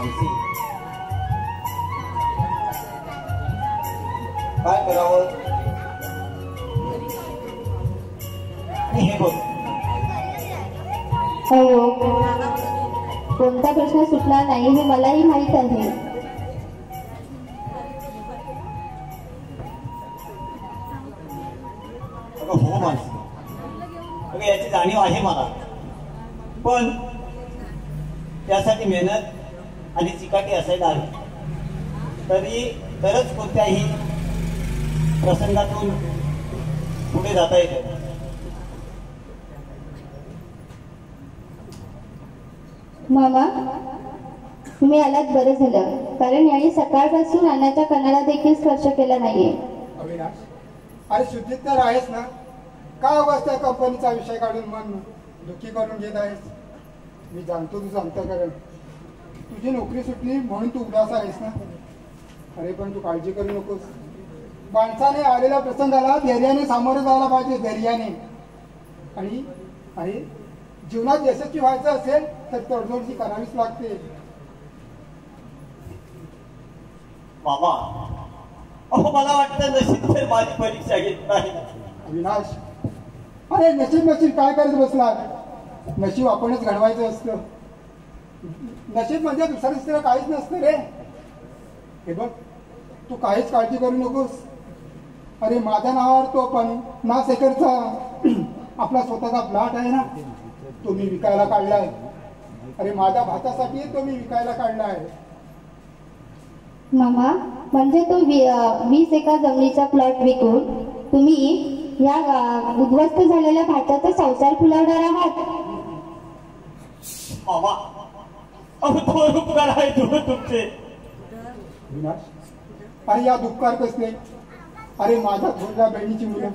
मानसी, काय करावं? आणि हे बघ, हो, कोणता प्रश्न सुटला नाही हे मलाही माहीत आहे. अगं हो मानसी, अगं याची जाणीव आहे मला, पण त्यासाठी मेहनत आणि चिकाटी असायला हवी, तरच कोणत्याही प्रसंगातून पुढे जाता येते. मामा, तुम्ही आलात बरं झालं, कारण याने सकाळपासून अन्नाच्या कणाला देखील स्पर्श केला नाहीये. अविनाश, अरे शुद्धीत तर आहेस ना? काय उगाच त्या कंपनीचा विषय काढून मन दुःखी करून घेत आहेस? मी जाणतो तुझं अंतःकरण. तुझी नोकरी सुटली म्हणून तू उदास आहेस ना? अरे पण तू काळजी करू नकोस. माणसाने आलेल्या प्रसंगाला धैर्याने सामोरं जायला पाहिजे, धैर्याने. आणि अरे जीवनात यशस्वी व्हायचं असेल तर तडजोड करावीच लागते. मामा, अहो मला वाटतं नशीब तर माझी परीक्षा घेत नाही. अविनाश, अरे नशीब नशीब काय करत बसला? नशीब आपणच घडवायचं असतं. नशीब म्हणजे दुसऱ्या दुसरं काहीच नसतं रे. हे बघ, तू काहीच काळजी करू नकोस. अरे माझ्या नावावर तो पण 50 एकरचा आपला स्वतःचा प्लॉट आहे ना, तो मी विकायला काढलाय. अरे माझ्या भातासाठी तो मी विकायला काढलाय. मामा, म्हणजे तो 20 एकर जमिनीचा प्लॉट विकून तुम्ही या उद्ध्वस्त झालेल्या भाताचा संसार फुलवणार आहात? मामा, अहो दोन उपकार आहे तुमचे. विनाश, अरे या दुःखार कसले? अरे माझ्या थोरल्या बहिणीची मुलं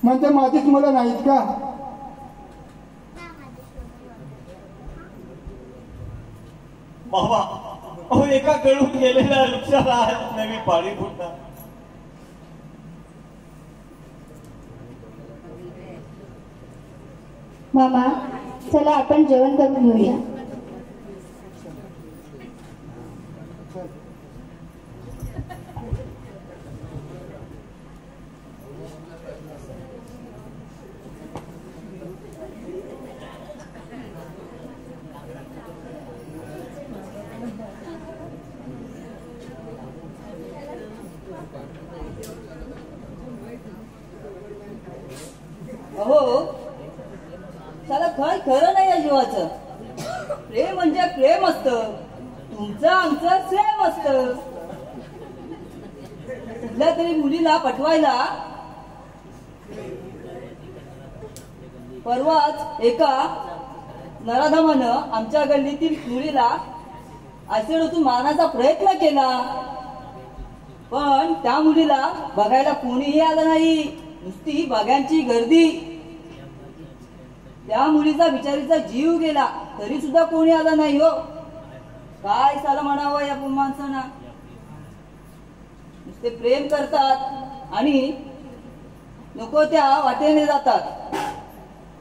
म्हणजे माझीच मुलं नाहीत का? मामा, अहो एका गळून गेलेल्या वृक्षाला आज नवी पाणी फुटणार. मामा, चला आपण जेवण करून घेऊया. अहो साला खरं नाही या जीवाचं. प्रेम म्हणजे प्रेम असतं, तुमचं आमचं सेम असतं. कुठल्या तरी मुलीला पटवायला परवाच एका नराधमानं आमच्या गल्लीतील मुलीला ऍसिड ओतून मारण्याचा प्रयत्न केला, पण त्या मुलीला बघायला कोणीही आलं नाही. नुसती बघ्यांची गर्दी. त्या मुलीचा बिचारीचा जीव गेला तरी सुद्धा कोणी आला नाही. हो काय साला म्हणावं या माणसांना. नुसते प्रेम करतात आणि नको त्या वाटेने जातात.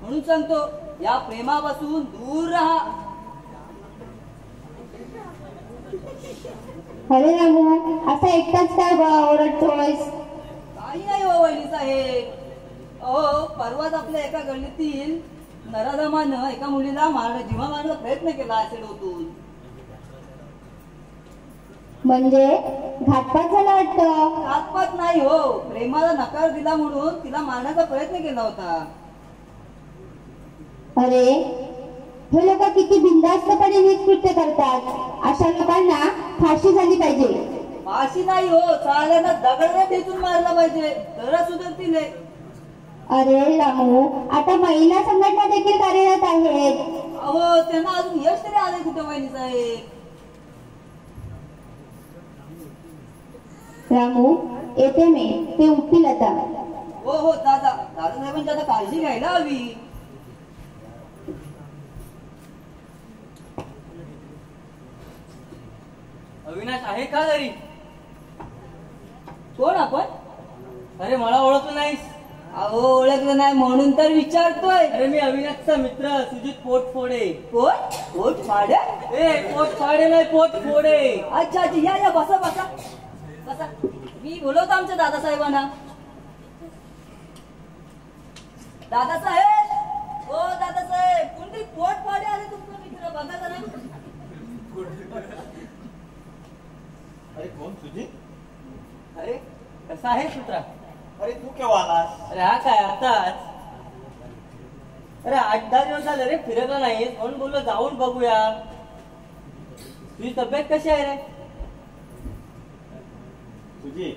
म्हणून सांगतो, या प्रेमापासून दूर राहा. अरे रामू, असा एकटाच काय ओरडतोयस? काही नाही हो वहिनी साहेब. अहो परवाच आपल्या एका गल्लीतील नराधमानं एका मुलीला जीवा मारण्याचा प्रयत्न केला ऍसिड ओतून. म्हणजे घातपात झाला वाटतं? घातपात नाही हो, प्रेमाला नकार दिला म्हणून तिला मारण्याचा प्रयत्न केला होता. अरे हे लोक किती बिनधास्तपणे हे कृत्य करतात. अशा लोकांना फाशी झाली पाहिजे. फाशी नाही हो, चाल्याला दगडाने ठेचून मारला पाहिजे, तरच सुधरतील. अरे रामू, आता महिला संघटना देखील कार्यरत आहेत. अहो त्यांना अजून यश तरी आले कुठे वहिनी साहेब? रामू, येते मी, ते उठतील आता. हो हो, दादासाहेबांची आता काळजी घ्यायला हवी. अविनाश आहे का घरी? कोण आपण? अरे मला ओळखलं नाहीस? अहो ओळखलं नाही म्हणून तर विचारतोय. अरे मी अविनाशचा मित्र सुजित पोटफोडे. कोण? पोटफाडे? ए पोट फाडे नाही पोट फोडे. अच्छा अच्छा, या या, बसा बसा बसा. मी बोलवतो आमच्या दादासाहेबांना. दादासाहेब, ओ दादासाहेब, कोणतरी पोट फाडे आले तुमचं मित्र, बघा जरा. अरे कोण तुझी? अरे कसा आहे सूत्रा? अरे तू केव्हा आलास? अरे हा काय आताच? अरे 8-10 दिवस झाले रे फिरकला नाही म्हणून बोललो जाऊन बघूया. तुझी तब्येत कशी आहे रे? तुझी?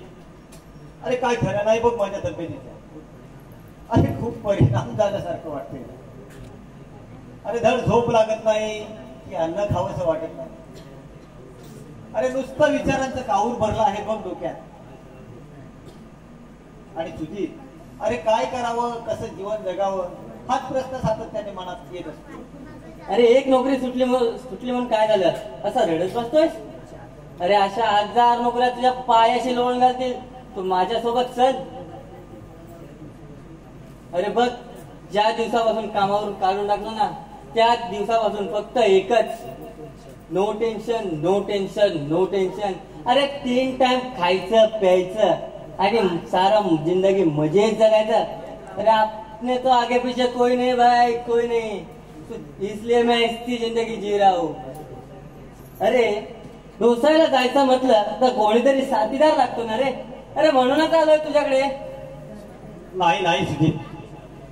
अरे काय खरं नाही बघ माझ्या तब्येतीचा. अरे खूप परिणाम झाल्यासारखं वाटतंय. अरे धड झोप लागत नाही की अन्न खावंसं वाटत नाही. अरे नुसतं विचारांचं काऊर भरलं आहे बघ डोक्यात. आणि तुझी? अरे काय करावं, कसं जीवन जगावं हाच प्रश्न सातत्याने मनात येत असतो. अरे एक नोकरी सुटली म्हणून काय झालं असं रडत बसतोयस? अरे अशा 1000 नोकऱ्या तुझ्या पायाशी लोळून घालतील. तू माझ्यासोबत चल. अरे बघ, ज्या दिवसापासून कामावरून काढून टाकलं ना त्याच दिवसापासून फक्त एकच, no tension no tension no tension. अरे 3 टाइम खायचं प्यायचं आणि सारा जिंदगी मजेत जगायचं. अरे अपने तो आगे पीछे कोई नहीं भाई, कोई नहीं, इसलिए मैं इसकी जिंदगी जी रहा हूं. अरे व्यवसायाला जायचं म्हटलं तर कोणीतरी साथीदार लागतो ना रे. अरे म्हणूनच आलोय तुझ्याकडे. नाही नाही सुजित,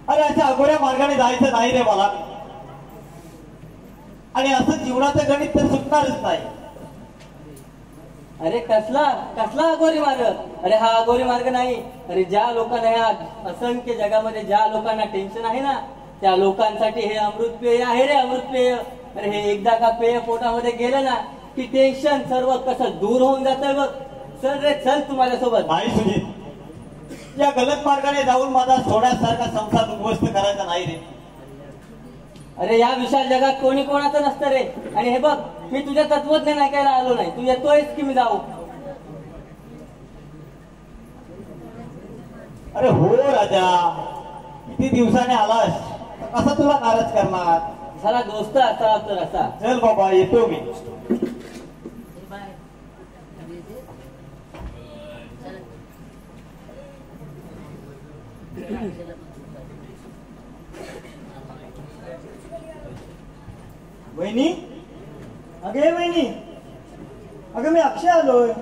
अरे अशा अगोऱ्या मार्गाने जायचं नाही रे मला. आणि असं जीवनाचं गणित तर सुटणारच नाही. अरे कसला अगोरी मार्ग? अरे हा अगोरी मार्ग नाही. अरे ज्या लोकांना ह्या असंख्य जगामध्ये ज्या लोकांना टेन्शन आहे ना त्या लोकांसाठी हे अमृत पेय आहे रे, अमृत पेय. अरे हे एकदा का पेय पोटामध्ये गेलं ना की टेन्शन सर्व कसं दूर होऊन जातं बघ. चल रे चल तू माझ्यासोबत. नाही सुजित, या गलत मार्गाने जाऊन माझा सोड्यासारखा संसार उद्ध्वस्त करायचा नाही रे. अरे या विशाल जगात कोणी कोणाचं नसतं रे. आणि हे बघ, मी तुझ्या तत्वज्ञान ऐकायला आलो नाही. तू येतोयस की मी जाऊ? अरे हो राजा, किती दिवसाने आलास, कसा तुला नाराज करणार. झाला दोस्त असा तर असा. चल बाबा येतो मी. वहिनी, अगे वहिनी, अगं मी अक्षय आलोय.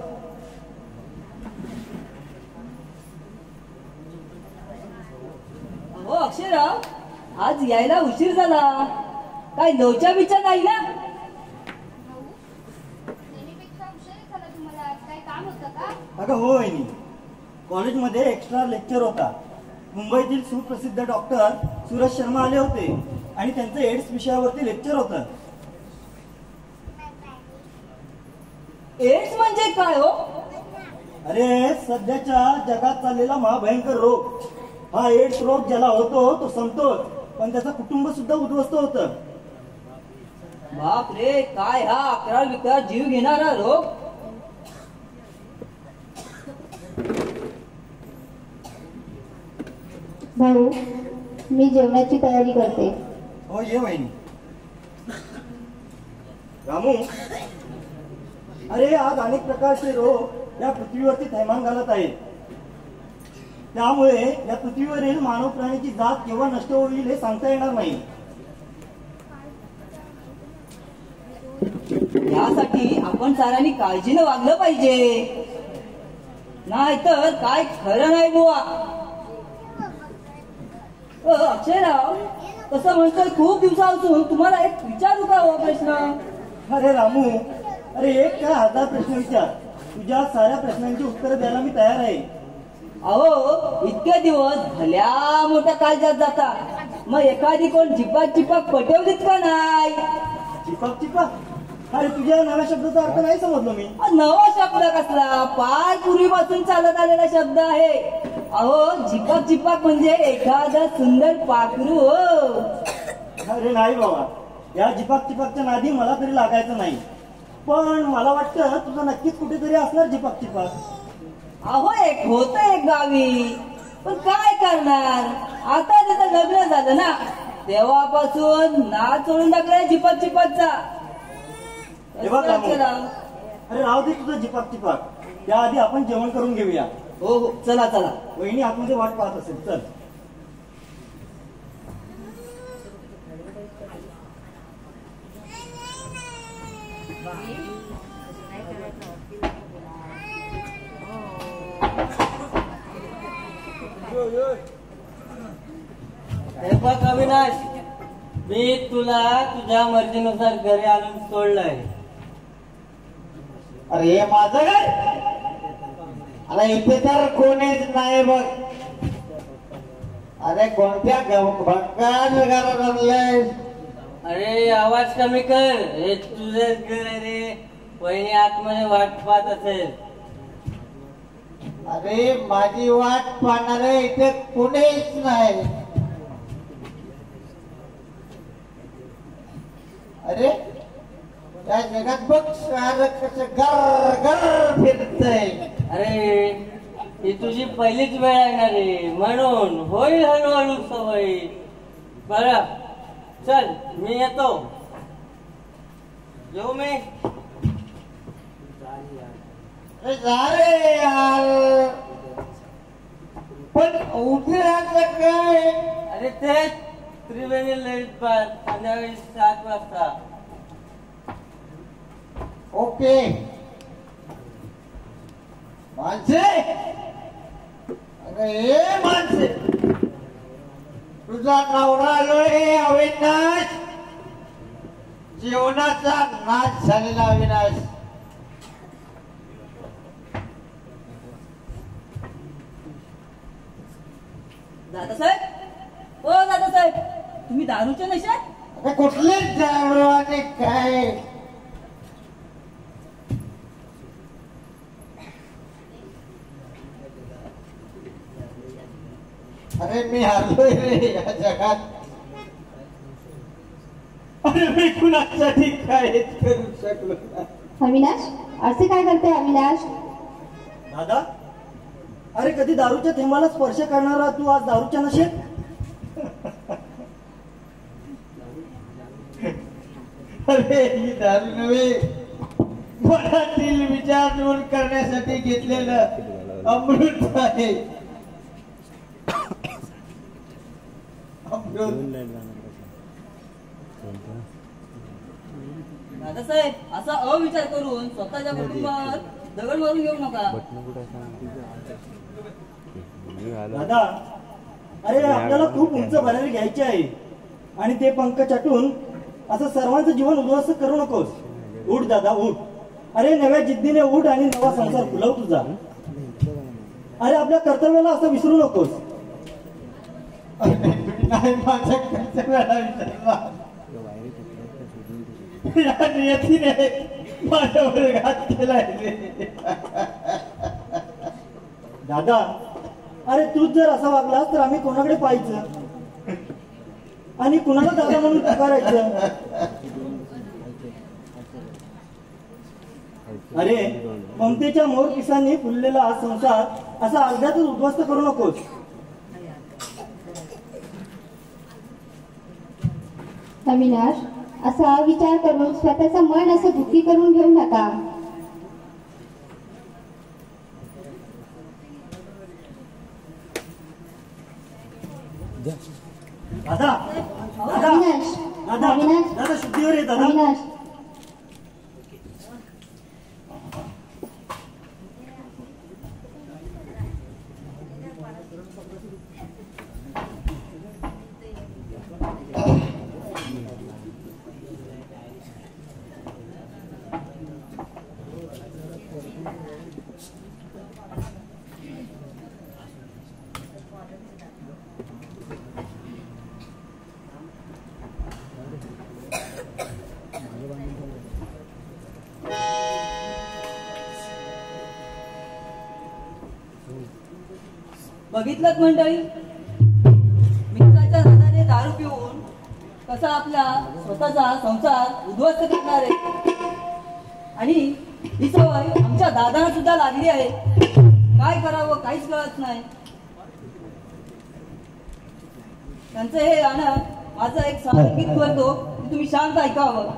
हो अक्षयराव, आज यायला उशीर झाला. काय लोचा बिचा नाही ना? अगं हो वहिनी, कॉलेजमध्ये एक्स्ट्रा लेक्चर होता. मुंबईतील सुप्रसिद्ध डॉक्टर सूरज शर्मा आले होते आणि त्यांचं एड्स विषयावरती लेक्चर होतं. एड्स म्हणजे काय हो? अरे सध्याच्या जगात चाललेला महाभयंकर रोग. हा एड्स रोग ज्याला होतो तो संपतोच, पण त्याचं कुटुंब सुद्धा उद्ध्वस्त होतं. बाप रे, काय हा अकरा विकार जीव घेणारा रोग. भाऊ, मी जेवणाची तयारी करते. हो ये वहिनी. रामू, अरे आज अनेक प्रकारचे रोग या पृथ्वीवरती थैमान घालत आहेत. त्यामुळे या पृथ्वीवरील मानव प्राण्याची जात केव्हा नष्ट होईल हे सांगता येणार नाही. यासाठी आपण साऱ्यांनी काळजीनं वागलं पाहिजे, नाहीतर काय खरं नाही बुवा. अक्षयराव, तसं म्हणतोय खूप दिवसापासून तुम्हाला एक विचारू का हो प्रश्न? अरे रामू, अरे एक काय 1000 प्रश्न विचार. तुझ्या साऱ्या प्रश्नांची उत्तरं द्यायला मी तयार आहे. अहो इतके दिवस भल्या मोठ्या काळजात जाता, मग एखादी कोण चिपाक चिपाक पटवलीत का नाही? चिपक चिपक? अरे तुझ्या नव्या शब्दाचा अर्थ नाही समजलो मी. नवा शब्द कसला? फार पूर्वीपासून चालत आलेला शब्द आहे. अहो चिपक चिपक म्हणजे एखादं सुंदर पाखरू हो. अरे नाही बाबा, या चिपक चिपकच्या नादी मला तरी लागायचं नाही. पण मला वाटतं तुझं नक्कीच कुठेतरी असणार चिपक चिपक. अहो एक होतं एक गावी, पण काय करणार, आता त्याचं लग्न झालं ना तेव्हापासून नाच सोडून टाकलाय चिपक चिपकचा. हे बघ रामू. चला. अरे राहू दे तुझं जिपाक टिपाक. त्याआधी आपण जेवण करून घेऊया. हो हो चला चला. वहिनी आतमध्ये वाट पाहत असेल. चल. हे बघ अविनाश, मी तुला तुझ्या मर्जीनुसार घरी आणून सोडलंय. अरे हे माझं घर? अरे इथे तर कोणीच नाही बघ. अरे कोणत्या भक्काच घरात आणलंय? अरे आवाज कमी कर, हे तुझंच घर आहे रे. वहिनी आतमध्ये वाट पाहत असेल. अरे माझी वाट पाहणारे इथे कोणीच नाही. अरे या जगात बघ सारं कसं गर गर फिरतय. अरे ही तुझी पहिलीच वेळ आहे ना रे, म्हणून होईल हळूहळू सवय. बरं चल मी येतो. येऊ मी? अरे जा रे यार. पण उठल्याचं काय? अरे ते त्रिवेणी ललित बार संध्याकाळी 7 वाजता. ओके माणसे. अरे हे माणसे, तुझा नवरा आलोय अविनाश. जीवनाचा नाश झालेला अविनाश. दादासाहेब, ओ दादासाहेब, तुम्ही दारूच्या नशात? अरे कुठले दारू आणि काय? अरे मी हरलोय रे या जगात. अरे मी कुणासाठी काहीच करू शकलो नाही. अविनाश, असे काय करते अविनाश? दादा, अरे कधी दारूच्या थेंबाला स्पर्श करणारा तू आज दारूच्या नशेत? अरे ही दारू नव्हे, मनातील विचार दूर करण्यासाठी घेतलेलं अमृत आहे. दादासाहेब, असा अविचार करून स्वतःच्या कुटुंबात दगड मारून घेऊ नका. दादा, अरे आपल्याला खूप उंच भरारी घ्यायची आहे आणि ते पंख चाटून असं सर्वांचं जीवन उद्ध्वस्त करू नकोस. उठ दादा उठ. अरे नव्या जिद्दीने उठ आणि नवा संसार फुलव तुझा. अरे आपल्या कर्तव्याला असं विसरू नकोस. नाही माझ्या कर्तव्याला विसरला. या नियतीने माझ्यावर घात केलाय रे. दादा, अरे तूच जर असा वागलास तर आम्ही कोणाकडे पाहायचं आणि कुणाला दादा म्हणून पुकारायचं? अरे ममतेच्या मोर पिसांनी फुललेला हा संसार असा अर्ध्यातच उद्ध्वस्त करू नकोस. अविनाश, असा विचार करून स्वतःचं मन असं दुःखी करून घेऊ नका. दादा दादा अविनाश, दादा अविनाश, दादा शुद्धीवर ये दादा. अविनाश, बघितलं मंडळी, मित्राच्या नादाने दारू पिऊन कसा आपला स्वतःचा संसार उद्ध्वस्त करणार आहे. आणि ही सवय आमच्या दादांना सुद्धा लागली आहे. काय करावं काहीच कळत नाही. त्यांचं हे गाणं माझं एक सांगीत करतो, तुम्ही शांत ऐकावं.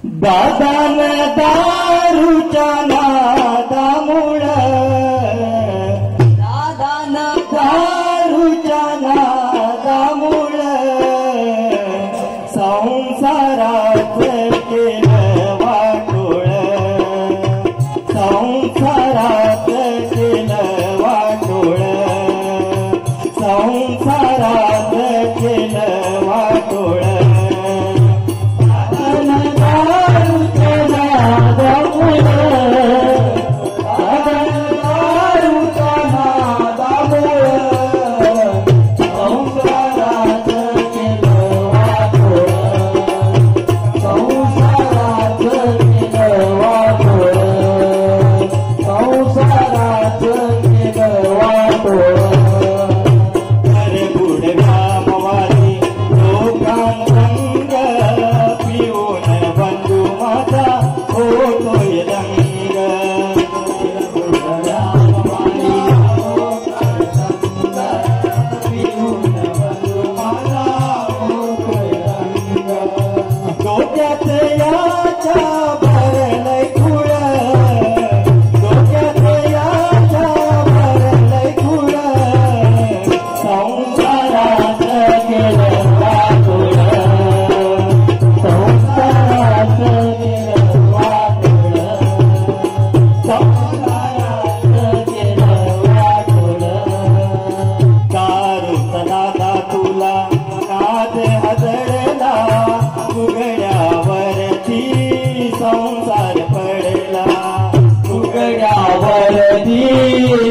दादान दारूच्या नादामुळं दादान दारूच्या नादामुळं संसारात केलं वाटोळ संसारात केलं वाटोळ संसारात केलं वाटोळ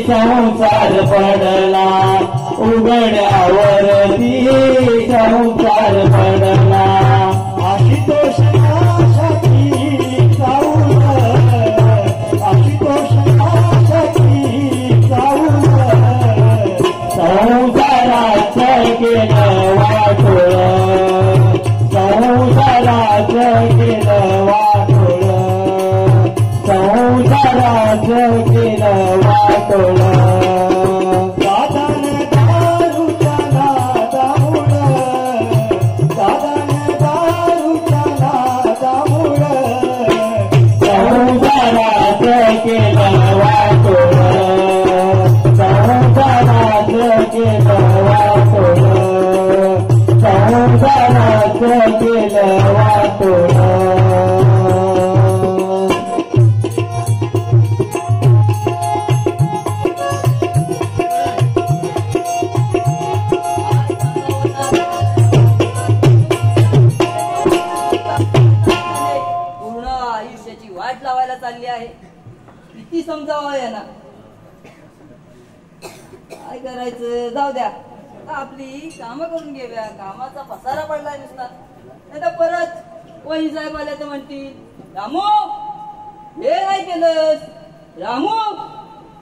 संसार पडला उघड्यावरती संसार पडला आशुतोष नाशाची चाऊल आशुतोष नाशाची चाऊल संसाराच केलं वाटोळ संसाराच केलं वाटोळ संसाराच केलं वाटोळ दादान दारूच्या नादामुळं दादान दारूच्या नादामुळं संसाराच केलं वाटोळ संसाराच केलं वाटोळ संसाराच केलं वाटोळ किती समजावं यांना काय करायचं जाऊ द्या आपली कामं करून घेऊया कामाचा पसारा पडलाय नुसता नाही तर परत वही साहेब आल्या तर म्हणतील रामू हे नाही केलंस रामू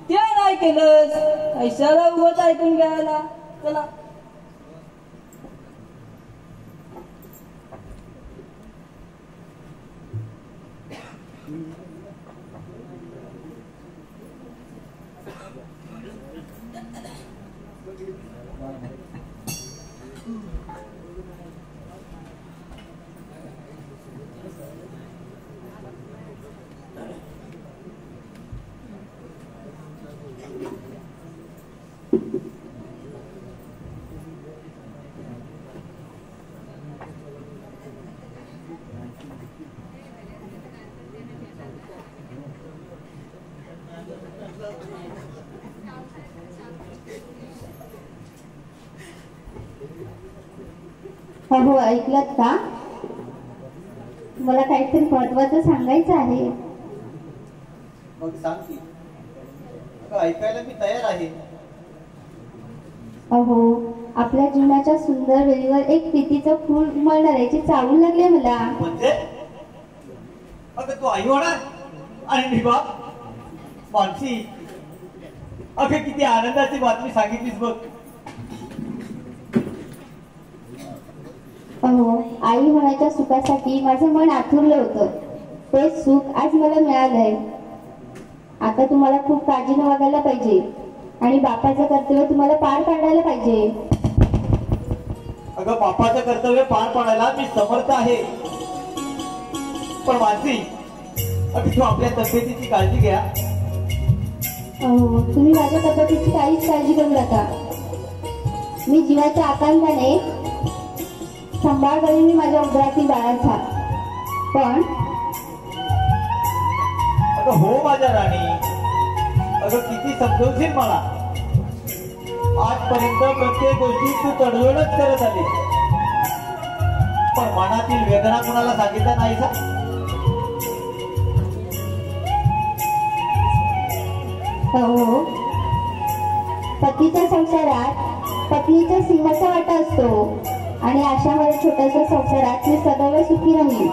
ते नाही केलंस ऐशाला उभंच ऐकून घ्यायला चला हो ऐकलत का मला काहीतरी महत्वाचं सांगायचं आहे मग सांग की ऐकायला मी तयार आहे अहो आपल्या जीवनाच्या सुंदर वेळीवर एक प्रीतीचं फूल उमलणाऱ्याची चावूल लागले मला म्हणजे अगं तू आई होणार आणि मी बाप मानसी अगं किती आनंदाची बातमी सांगितलीस बघ अहो आई होण्याच्या सुखासाठी माझं मन आथुरलं होतं तेच सुख आज मला मिळालंय आता तुम्हाला खूप काळजीने वागायला पाहिजे आणि बापाचं कर्तव्य तुम्हाला पार पाडायला पाहिजे अगं बापाचं कर्तव्य पार पाडायला मी समर्थ आहे पण मानसी अगं तू आपल्या तब्येतीची काळजी घ्या. तुम्ही माझ्या तब्येतीची काहीच काळजी करू नका. मी जीवाच्या आकांताने सांभाळ करीन मी माझ्या उदरातील बाळाचा. पण अगं हो माझ्या राणी, अगं किती समजवशील मला. आजपर्यंत प्रत्येक गोष्टी तू तडजोडच करत आली, पण मनातील वेदना कुणाला सांगितलं नाही का? हो, पतीच्या संसारात पत्नीच्या सिंहाचा वाटा असतो आणि अशामध्ये छोट्याशा संसारात मी सदैव सुखी राहील.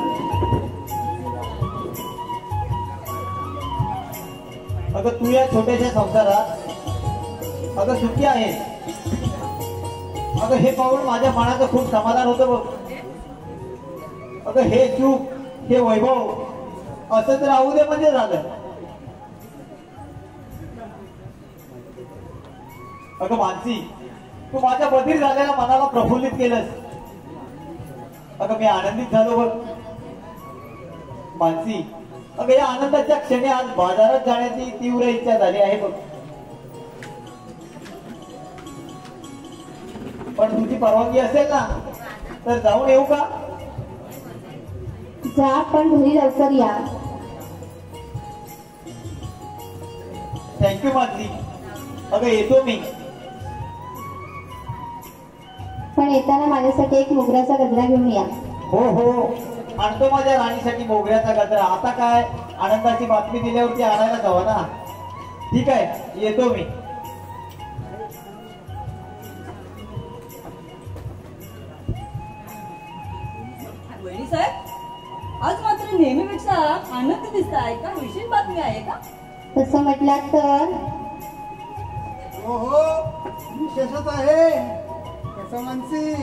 अगं तू या छोट्याशा संसारात अगं सुखी आहे. अगं हे पाहून माझ्या मनाचं खूप समाधान होतं बघ. अगं हे सुख, हे वैभव असंच राहू दे म्हणजे झालं. अगं मानसी, तू माझ्या बधीर झालेल्या मनाला प्रफुल्लित केलंस. अगं मी आनंदित झालो बघ. मानसी, अगं या आनंदाच्या क्षणी आज बाजारात जाण्याची तीव्र इच्छा झाली आहे बघ. पण तुझी परवानगी असेल ना तर जाऊन येऊ का? जा, पण घरी लवकर या. थँक्यू मानसी. अगं येतो मी. पण येताना माझ्यासाठी एक मोगऱ्याचा गजरा घेऊन या. हो हो, आणतो माझ्या राणीसाठी मोगऱ्याचा गजरा. आता काय, आनंदाची बातमी दिल्यावरती आणायला जावा ना. ठीक आहे, येतो मी. वहिनी साहेब, आज मात्र नेहमीपेक्षा आनंद दिसताय का? विशेष बातमी आहे का? तसं म्हटलं तर हो हो, विशेषच आहे. कसं मानसी?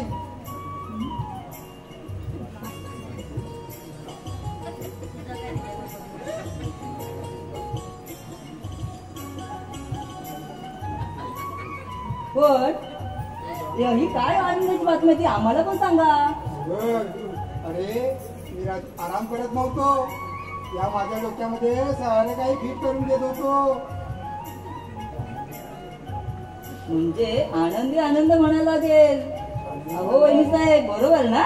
पण ही काय आनंदाची बातमी ती आम्हाला पण सांगा. अरे मी आराम करत नव्हतो. या माझ्या डोक्यामध्ये सारे काही फिट करून देत होतो. म्हणजे आनंदी आनंद म्हणायला लागेल. अहो वहिनी साहेब, बरोबर ना?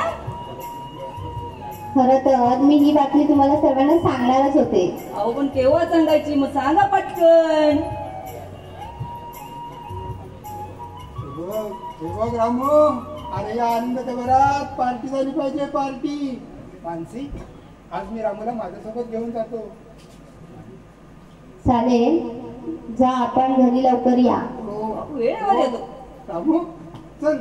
खरं तर मी ही बातमी तुम्हाला सर्वांना सांगणारच होते. अहो पण केव्हा सांगायची? मग सांगा पटकन. हे बघ रामू, अरे या आनंदाच्या घरात पार्टी झाली पाहिजे. पार्टी. मानसी, आज मी रामूला माझ्यासोबत घेऊन जातो. चालेल, जा, आपण घरी लवकर या. हो वेळेवर येतो. रामू चल.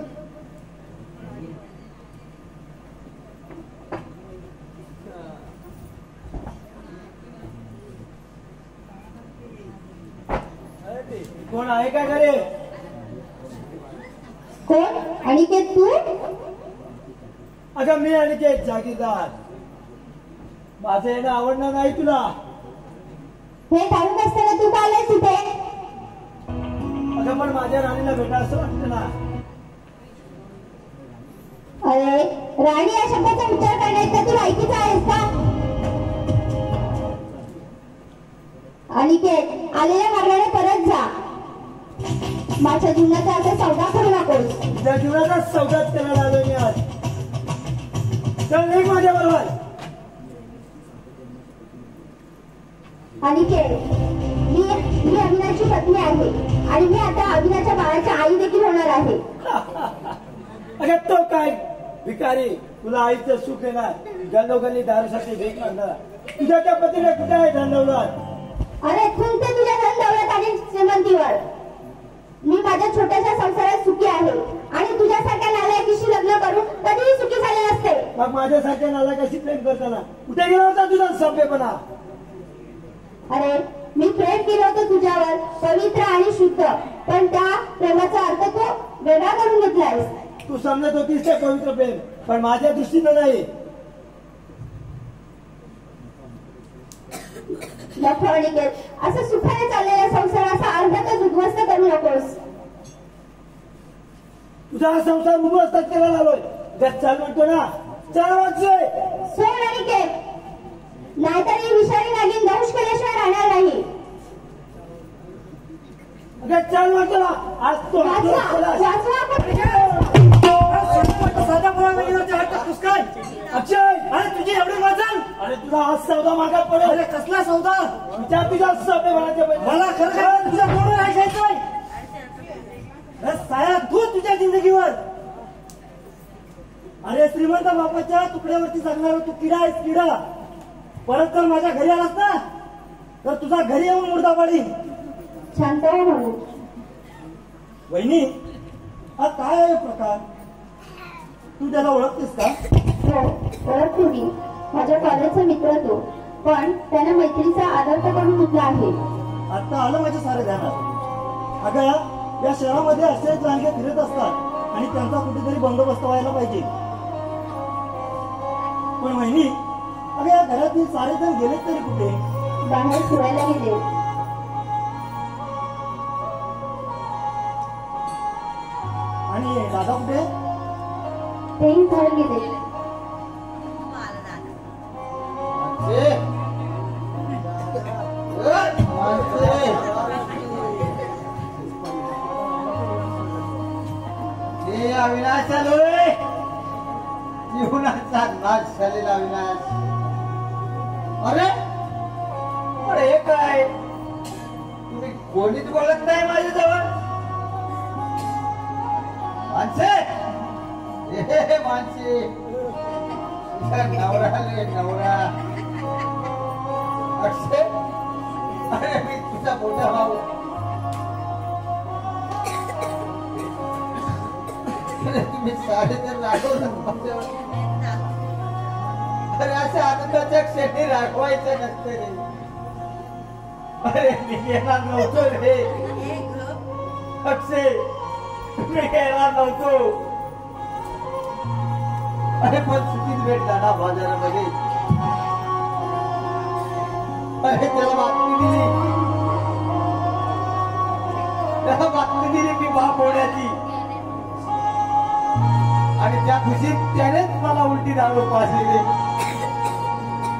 कोण आहे का घरी? कोण? अनिकेत तू? अगं मी अनिकेत जागीरदार. माझं येणं आवडणार नाही तुला? हे ठाऊक असताना तू का आलास इथे? अगं पण माझ्या राणीला भेटा असं वाटतं ना. अरे, राणी या शब्दाचा उच्चार करण्याचा तू लायकीचा आहेस का? अनिकेत, आलेल्या मार्गाने परत जा. माझ्या जीवनाचा आता सौदा करू नकोस. त्या जीवनाचा सौदाच करायला आलो मी आज. चल निघ माझ्या बरोबर. अनिकेत, मी अविनाची पत्नी आहे आणि मी आता अविनाच्या बाळाची आई देखील होणार आहे. अगं तो काय भिकारी, तुला आईचं सुख येणार, गल्लोगल्ली दारूसाठी भीक मागणार. तुझ्या त्या पतीने कुठे आहे धनदौलत? अरे खुंते तुझ्या धनदौलत आणि श्रीमंतीवर. मी माझ्या छोट्याशा संसारात सुखी आहे आणि तुझ्यासारख्या नालायकीशी लग्न करून कधीही सुखी झाले नसते. मग माझ्यासारख्या नालायकाशी प्रेम करताना कुठे गेला होता तुझा सभ्यपणा? अरे, मी प्रेम केलं होतं तुझ्यावर, पवित्र आणि शुद्ध, पण त्या प्रेमाचा अर्थ तू वेगळा करून घेतलायस. तू समजत होतीस ते पवित्र प्रेम, पण माझ्या दृष्टीनं नाही. नको अनिकेत, असं सुखाने चाललेला संसार असा अर्ध्यातच उद्ध्वस्त करू नकोस. तुझा हा संसार उद्ध्वस्त केला आलोय. चाल म्हणतो ना, चाल वाजतोय. सोड अनिकेत, नाहीतर ही विषारी नागिन दंश केल्याशिवाय राहणार नाही. चल वाचला आज तो साधा पुरस्कार अक्षय. अरे तुझी एवढी मजल. अरे तुला आज सौदा मागात पडेल. अरे कसला सौदा. तुझ्या सौदे मला खरं तुझ्या कोण ऐकायचंय. साया तू तुझ्या जिंदगीवर. अरे श्रीमंत बापाच्या तुकड्यावरती जगणारा तू किडा आहेस किडा. परत जर माझ्या घरी आलास ना तर तुझा घरी येऊन मुर्दा पाडीन. शांत हो म्हणू. वहिनी हा काय आहे प्रकार. तू त्याला ओळखतेस का. हो ओळखतो मी. माझ्या कॉलेजचा मित्र तो. पण त्याने मैत्रीचा आदर तर करून घेतला आहे. आता आलं माझ्या सारे ध्यानात. अगं या शहरामध्ये असेच लांडगे फिरत असतात आणि त्यांचा कुठेतरी बंदोबस्त व्हायला पाहिजे. पण वहिनी अगं या घरातील सारे जण गेलेत तरी कुठे. बाहेर फिरायला गेले. आणि दादा कुठे. तेही बाहेर गेले. अविनाश आलोय. जीवनाचा नाश झालेला अविनाश. अरे अरे हे काय तुम्ही कोणीच बोलत नाही माझ्याजवळ. माणसे हे माणसे नवरा नवरा. अक्षय अरे मी तुझा मोठा भाऊ. तुम्ही साडे तर राखवलं. अरे अशा आनंदाच्या क्षणी राखवायचं नसतं रे. अरे मी येणार नव्हतो रे अक्षय. मी येणार नव्हतो. अरे पण चुकीच भेटला ना बाजारामध्ये. अरे त्याला बातमी दिली. त्याला बातमी दिली की बाप होण्याची. आणि त्या खुशीत त्यानेच मला उलटी दारू पाजलेली.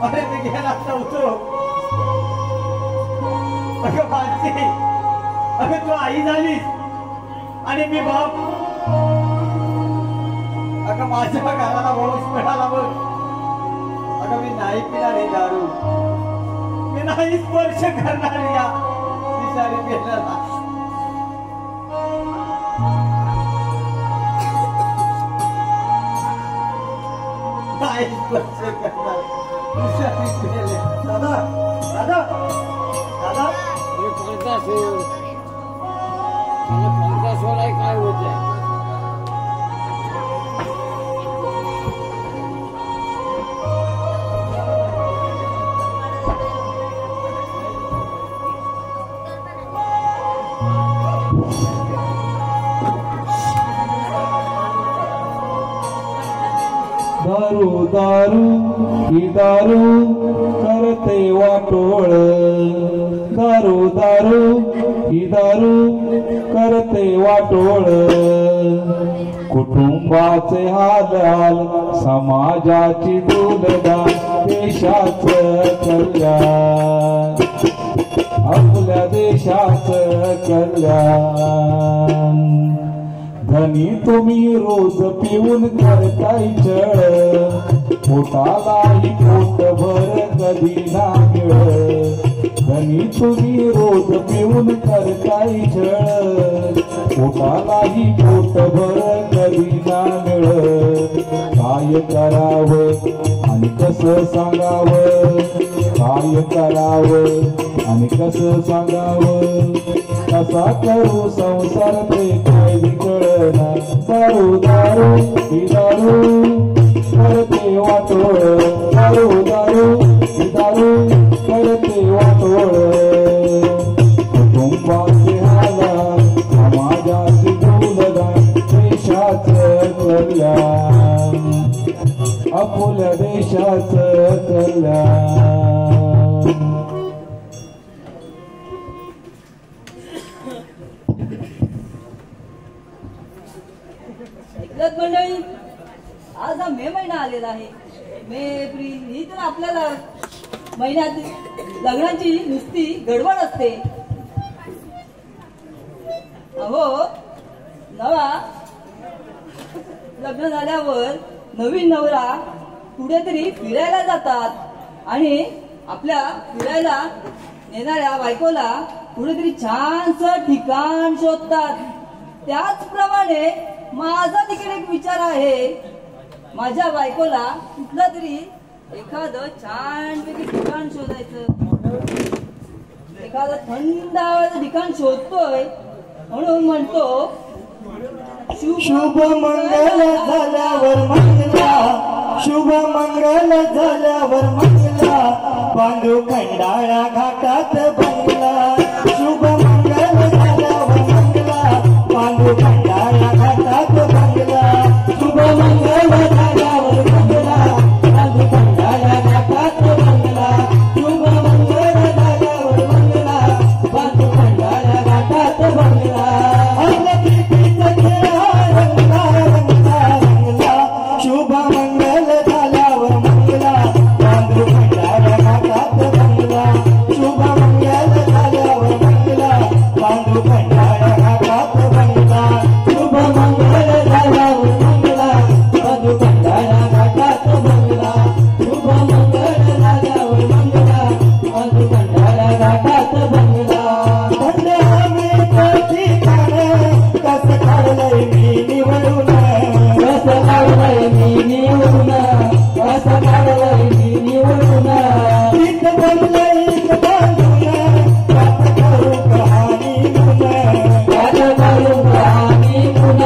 अरे मी घेणार नव्हतो. अगं मानसी अगं तू आई झालीस आणि मी बाप. अगं माझ्या घराला वंश मिळाला बघ. अगं मी नाही पिणार ही दारू. मी नाही स्पर्श करणार या विषारी पेल्याला. नाही स्पर्श करणार विषारी पेल्या. दादा दादा दादा कोणता सोड. कोणता सोडाय काय होत आहे. दारू दारू ही दारू करते वाटोळ. दारू दारू ही दारू करते वाटोळ. कुटुंबाचे हाल समाजाची दुलदान देशाचं कल्याण. आपल्या देशाचं कल्याण. धनी तुम्ही रोज पिऊन करताय छळ. पोटालाही पोटभर कधी ना मिळ. धनी तुम्ही रोज पिऊन करताय छळ. पोटालाही पोटभर कधी ना मिळ. काय करावं आणि कसं सांगावं. काय करावं आणि कसं सांगावं. कसा करू संसार ते काय कळना. दारू दारू ही दारू करते वाटोळ. दारू दारू ही दारू करते वाटोळ. कुटुंबाचे हाल समाजाची दुलदान देशाचं कल्याण. आपल्या देशाचं कल्याण. मंडळी आज हा मे महिना आलेला आहे. मे एप्रिल ही तर आपल्याला महिन्यात लग्नाची नुसती गडबड असते. अहो नवा लग्न झाल्यावर नवीन नवरा कुठेतरी फिरायला जातात आणि आपल्या फिरायला नेणाऱ्या बायकोला कुठेतरी छानसं ठिकाण शोधतात. त्याचप्रमाणे माझा देखील एक विचार आहे, माझ्या बायकोला कुठलं तरी एखादं छानपैकी ठिकाण शोधायचं. एखादं थंड हवेचं ठिकाण शोधतोय म्हणून म्हणतो शुभ मंगल झाल्यावर मंगला, शुभ मंगल झाल्यावर मंगला, बांधू खंडाळा घाटात बंगला. शुभ मंगल झाल्यावर मंगला, बांधू खंडाळा घाटात बंगला. शुभ मंगल झाल्यावर मंगला, बांधू खंडाळा घाटात बंगला. शुभ मंगल झाल्यावर मंगला, बांधू खंडाळा घाटात बंगला. शुभ मंगल झाल्यावर मंगला, बांधू खंडाळा घाटात बंगला. शुभ मंगल झाल्यावर मंगला, बांधू खंडाळा घाटात बंगला. शुभ मंगल झाल्यावर मंगला, बांधू खंडाळा घाटात बंगला. शुभ मंगल झाल्यावर मंगला, बांधू खंडाळा घाटात बंगला. थंड हवेचं ठिकाण कसं काढलंय मी निवडून, कसं काढलंय मी निवडून, कसं काढलंय मी निवडून. इथं बनलंय इथं बांधून, त्यात करू कहाणी गुण, त्यात करू कहाणी गुण,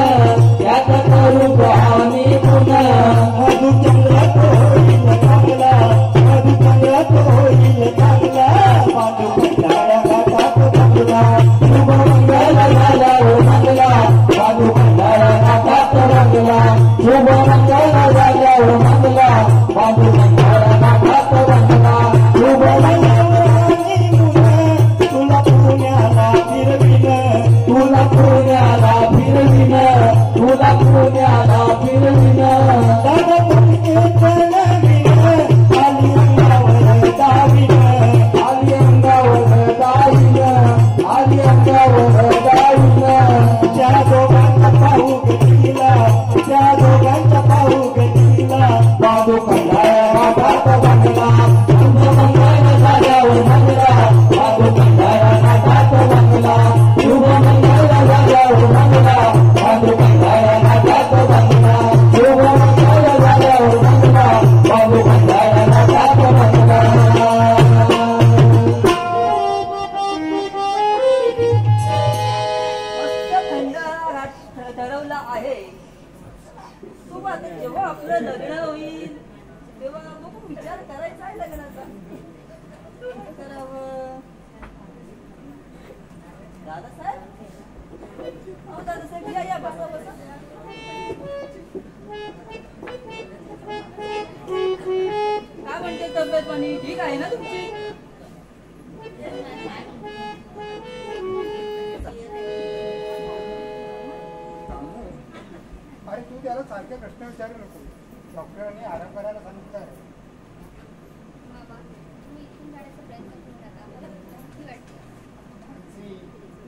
त्यात करू कहाणी गुण. मधुचंद्रात होईल चांगला, मधुचंद्रात होईल चांगला, बांधू खंडाळा घाटात बंगला. शुभ मंगल झाल्यावर मंगला, बांधू खंडाळा घाटात बंगला. शुभ मंगल झाल्यावर मंगला, बांधू खंडाळा घाटात बंगला. शुभ तुला पुण्याला फिरविन, तुला पुण्याला फिरविन, तुला पुण्याला फिरविन. दादा पुण्याचं नवीन, आली अंगावर दावीन, आली अंगावर दावीन, आली अंगावर दावीन. त्या दोघांचा पाहू गतीला, त्या दोघांचा पाहू गतीला, बांधू खंडाळा घाटात बंगला. शुभ मंगल झाल्यावर मंगला, बांधू खंडाळा घाटात बंगला. शुभ मंगल झाल्यावर मंगला, बांधू खंडाळा घाटात बंगला. शुभ मंगल झाल्यावर मंगला, बांधू खंडाळा घाटात बंगला. मस्त खंडाळा घाट ठरवला आहे. तू आता जेव्हा आपलं लग्न होईल तेव्हा बघू विचार करायचा आहे लग्नाचा. काय करावं दादासाहेब? अहो दादासाहेब या या बसा बसा. काय म्हणते तब्येत पाणी ठीक आहे ना तुमची? अरे तू त्याला सारखे प्रश्न विचारू नको. डॉक्टरांनी आराम करायला सांगितलं आहे.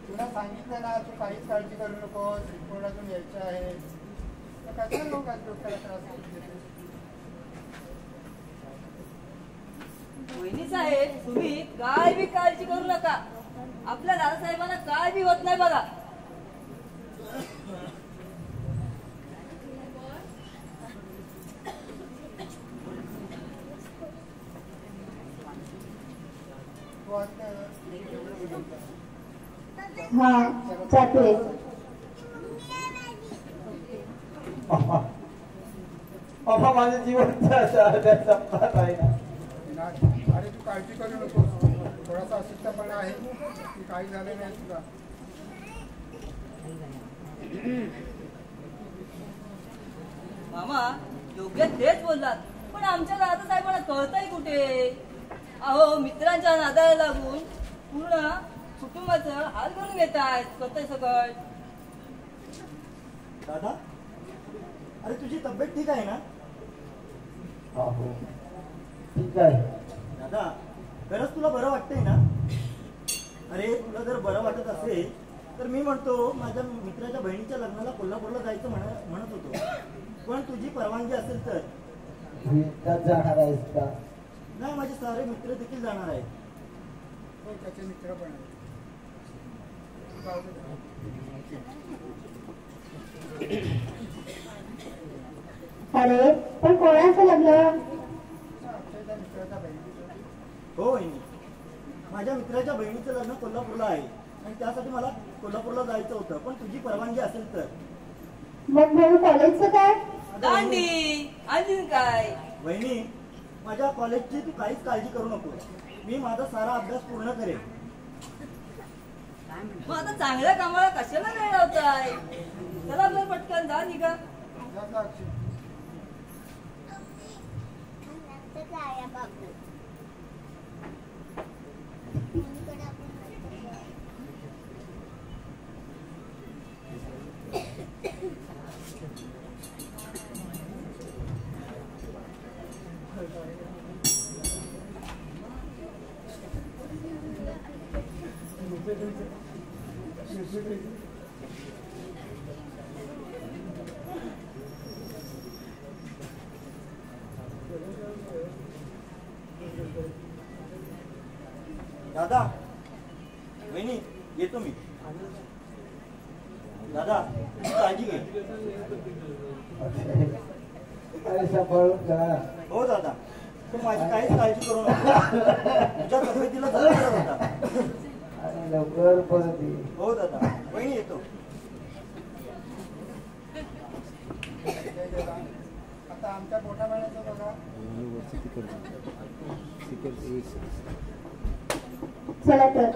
तुला सांगितलं ना, तू काहीच काळजी करू नको. रिपोर्ट अजून यायचे आहे. कशा लोक डॉक्टरला त्रास देते? वहिनी साहेब तुम्ही काय बी काळजी करू नका. आपल्या दादासाहेबांना काय बी होत नाही बघा. हा जाते. बाबा माझं जीवन संपत आहे ना. अरे तू काळजी करू नको. थोडासा अशक्तपणा आहे. ती काही झालं नाही तुला. मामा योग्य तेच बोललात, पण आमच्या दादासाहेबांना कळतंय कुठे? अहो मित्रांच्या नादाला लागून पूर्ण कुटुंबाचं हाल करून घेत आहेत. कळतंय सगळं. दादा अरे तुझी तब्येत ठीक आहे ना? हो ठीक आहे. दादा खरंच तुला बरं वाटतंय ना? अरे तुला जर बरं वाटत असेल तर मी म्हणतो माझ्या मित्राच्या बहिणीच्या लग्नाला कोल्हापूरला जायचं म्हणत होतो. पण तुझी परवानगी असेल तर. जाणार आहेस का? नाही, माझे सारे मित्र देखील जाणार आहेत. हो, त्याचे मित्र पण आहेत. जाऊ दे. अरे पण कोणाचं लग्न? अक्षयच्या मित्राच्या बहिणीचं. हो वहिनी, माझ्या मित्राच्या बहिणीचं लग्न कोल्हापूरला आहे आणि त्यासाठी मला कोल्हापूरला जायचं होतं. पण तुझी परवानगी असेल तर. मग भाऊ कॉलेजचं काय? दांडी आणखीन काय? वहिनी, माझ्या कॉलेजची तू काहीच काळजी करू नको. मी माझा सारा अभ्यास पूर्ण करेन. मग आता चांगल्या कामाला कशाला वेळ लावताय? चला आपलं पटकन जा निघा. जा जा अक्षय. दादा, वहिनी, येतो मी. दादा, तू काळजी घे. हो दादा, तू माझी काहीच काळजी करू नको. तुझ्या तब्येतीला जरा बरं होता. लवकर परत ये. हो दादा, वहिनी येतो. आता आमच्या मोठ्या महिन्याचं बघा. चला तर.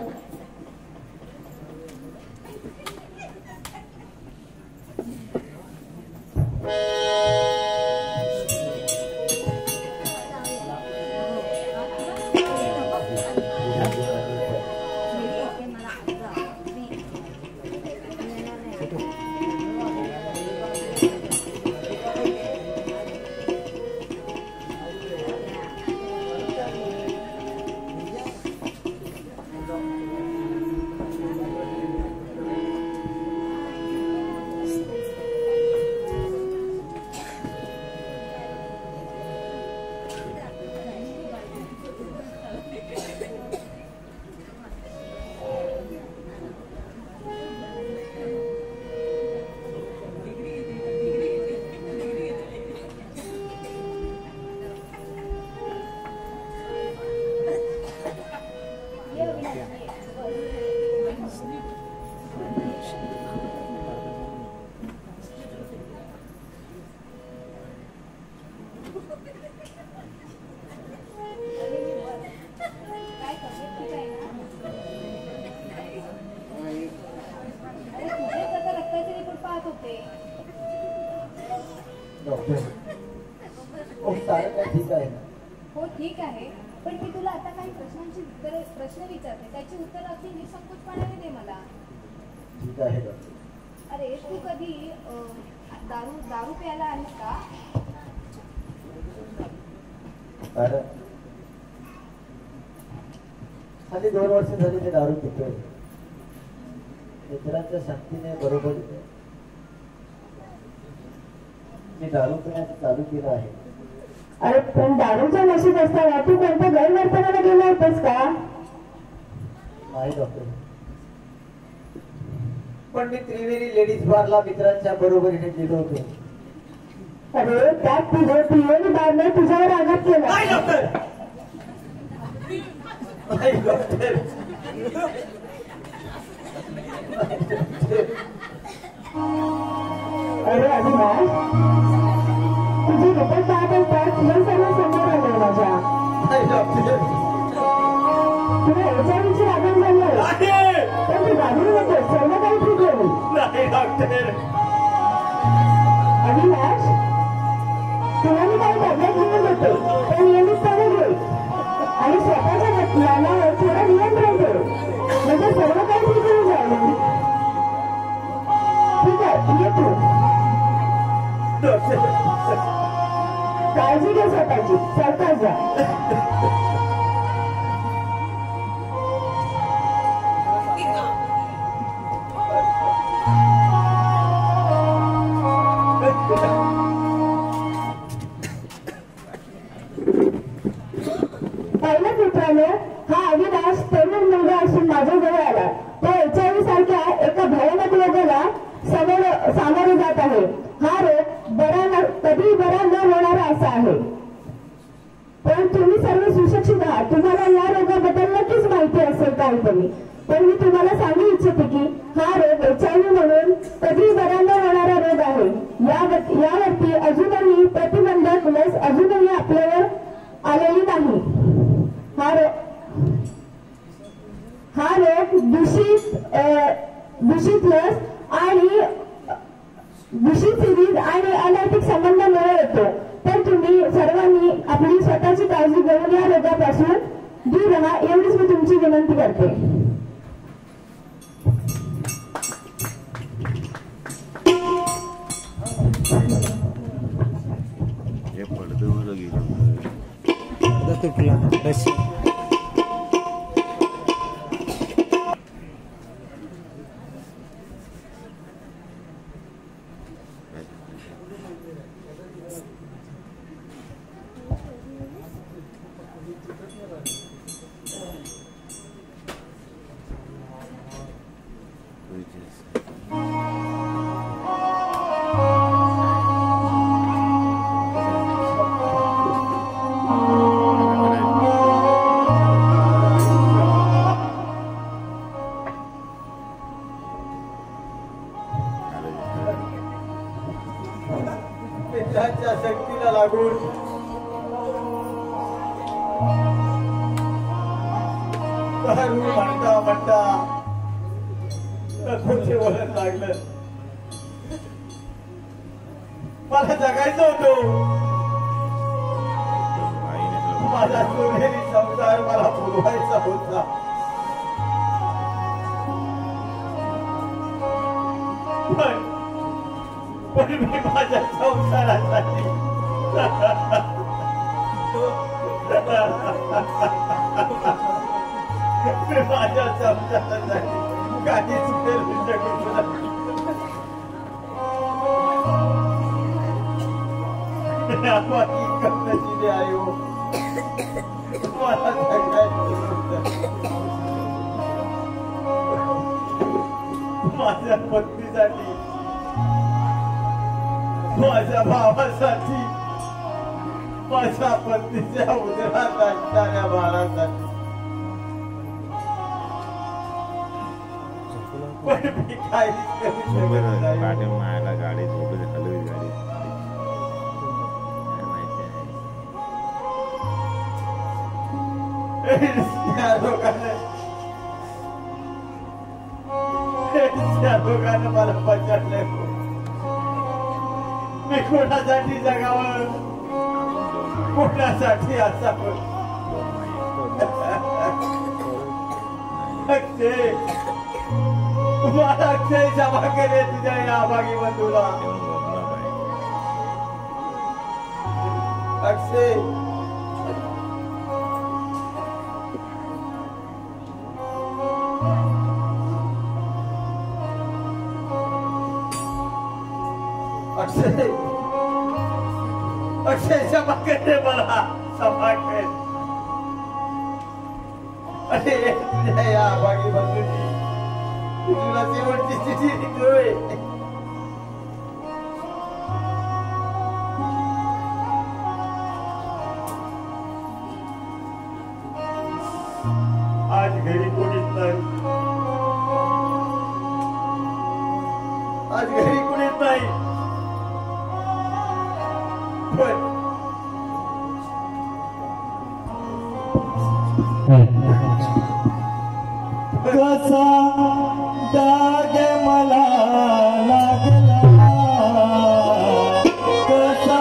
ठीक आहे ना? हो ठीक आहे, पण मी तुला आता काही प्रश्न विचारते, त्याची उत्तर अगदी निसंकोचपणाने दे मला. ठीक आहे. अरे तू कधी दारू प्यायला आहेस का? कारण खाली 2 वर्ष झाली ते दारू पितोय. मित्रांच्या शक्तीने बरोबर मी दारू पिण्याचं चालू केलं आहे. अरे पण दारूच्या नशेत असताना तू कोणत्या गैरवर्तनाला गेला होतास का? नाही डॉक्टर, पण मी त्रिवेणी लेडीज बारला मित्रांच्या बरोबरीने गेलो होतो. अरे त्यात तुझे त्रिवेणी बारने तुझ्यावर आघात केला. नाही डॉक्टर, नाही डॉक्टर. अरे अविनाश, तुझी रिपोर्ट पाहत असतात हे सगळं समोर आलं माझ्या. नाही डॉक्टर, तुला एचआयव्हीची लागण झाली आहे, पण तू घाबरू नकोस, सर्व काही ठीक होईल. नाही डॉक्टर. अविनाश, तुला मी काही टॅब्लेट घेऊन देते, ते नियमितपणे घे आणि स्वतःच्या मनावर थोडं नियंत्रण ठेव, म्हणजे सर्व काही ठीक होऊन जाईल. ठीक आहे, ये तू. काळजी घे स्वतःची, चलता जा. माझ्याजवळ आला. तो HIV सारख्या एका भयानक रोगाला सामोरे जात आहे. हा रोग कधी बरा न होणारा असा आहे. पण तुम्ही सर्व सुशिक्षित आहात, तुम्हाला या रोगाबद्दल नक्कीच माहिती असेल काहीतरी. पण मी तुम्हाला सांगू इच्छिते की हा रोग HIV म्हणून कधी बरा न होणारा रोग आहे. यावरती अजूनही प्रतिबंधक लस अजूनही आपल्यावर आलेली नाही. हा रोग दूषित लस आणि दूषित सिरीज आणि अनैतिक संबंधामुळे येतो. तर तुम्ही सर्वांनी आपली स्वतःची काळजी घेऊन या रोगापासून दूर राहा, एवढीच मी तुमची विनंती करते. मित्रांच्या शक्तीला लागून म्हणता खोटे बोलत लागलं. मला जगायचं होतं. माझा सोनेरी संसार मला फुलवायचा होता. पण मी माझ्या संसारासाठी माझ्या संसारासाठी काहीच करू शकत नाही. कपड्याची आई हो मला माझ्या पत्नीसाठी, माझ्या भावासाठी, माझ्या पत्नीच्या उदरात असणाऱ्या बाळासाठी. पण मी काहीच करू शकत नाही. मायाला गाडी झोपली हलवी गाडी लोकांना मला पछाडलंय. मी कोणासाठी जगावं, कोणासाठी असावं. अक्षय मला अक्षय क्षमा केले तुझ्या या अभागी बंधूला. अक्षय अक्षय अक्षय क्षमा करे मला, क्षमा कर. अरे तुझ्या या अभागी बंधूची तुला शेवटची चिठी लिहितोय. आज घरी कोणीच नाही, आज घरी कोणीच नाही. कसा डाग मला लागला, कसा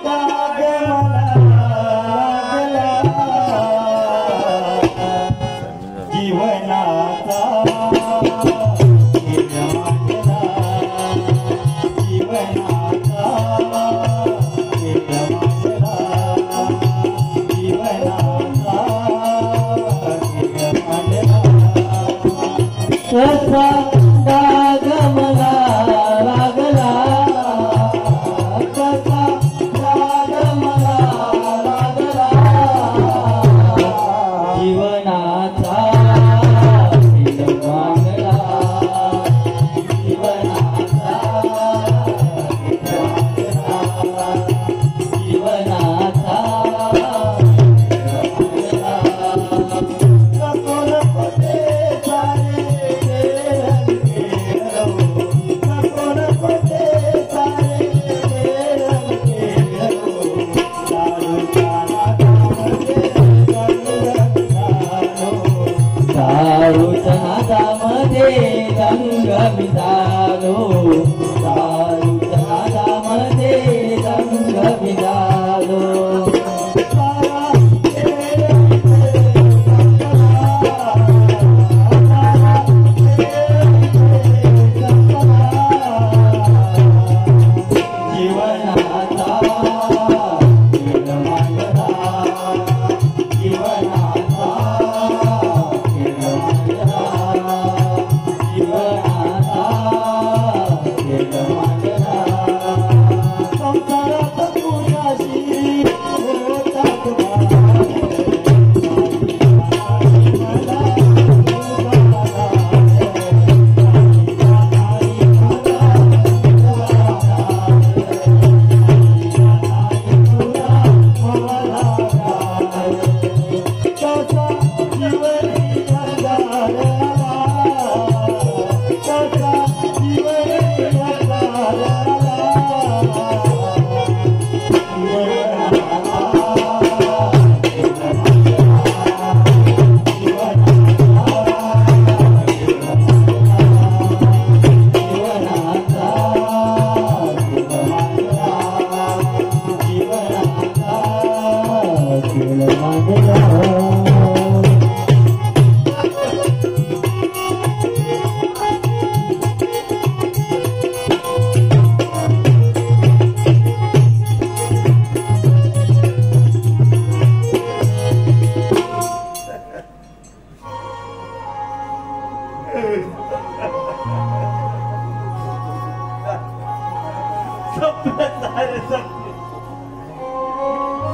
डाग मला लागला. जीवनाचा कसा डाग मला लागला, कसा डाग मला लागला. जीवनाचा दारूच्या नादामध्ये रंग मिळालो, दारूच्या नादामध्ये रंग मिळालो.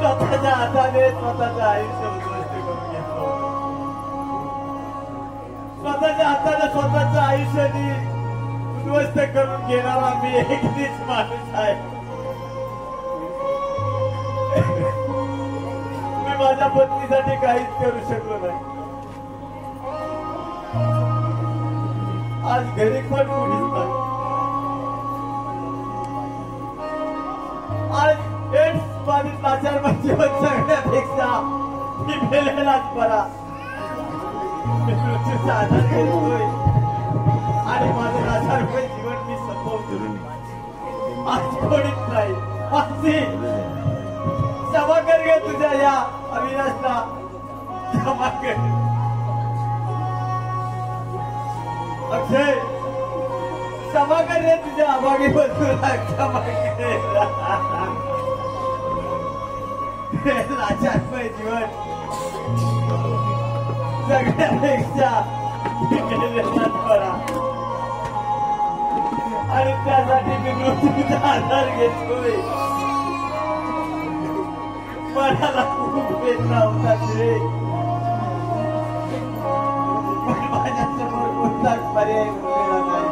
स्वतःच्या हाताने स्वतःचं आयुष्य उद्ध्वस्त करून घेतो. स्वतःच्या हाताने स्वतःचं आयुष्य उद्ध्वस्त करून घेणारा मी एकटीच माणूस आहे. मी माझ्या पत्नीसाठी काहीच करू शकलो नाही. आज घरी पण कोणीच नाही. आज एड्स बाधित लाचार जीवन जगण्यापेक्षा मी मेलेलाच बरा. मी मृत्यूचा आधार घेतोय आणि माझं लाचारमय जीवन मी संपवतो. आज कोणीच नाही. माझी क्षमा कर गे तुझ्या या अविनाशला, क्षमा कर. अक्षय, क्षमा कर रे तुझ्या अभागी बंधूला, क्षमा कर. लाचारमय जीवन जगण्यापेक्षा बरा आणि त्यासाठी मी मृत्यूचा आधार घेतोय. मनाला खूप वेदना होतात रे, पण माझ्यासमोर कोणताच पर्याय उरलेला नाही.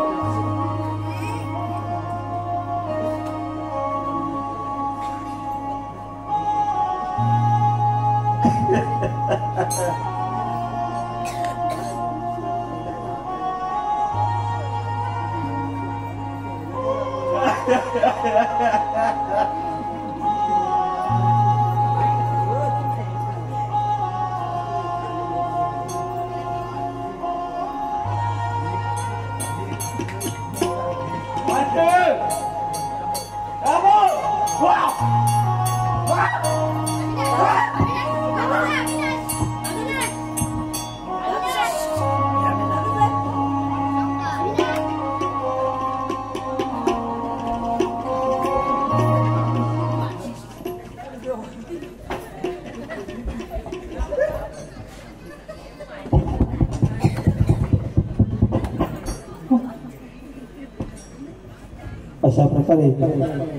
अशा प्रकारे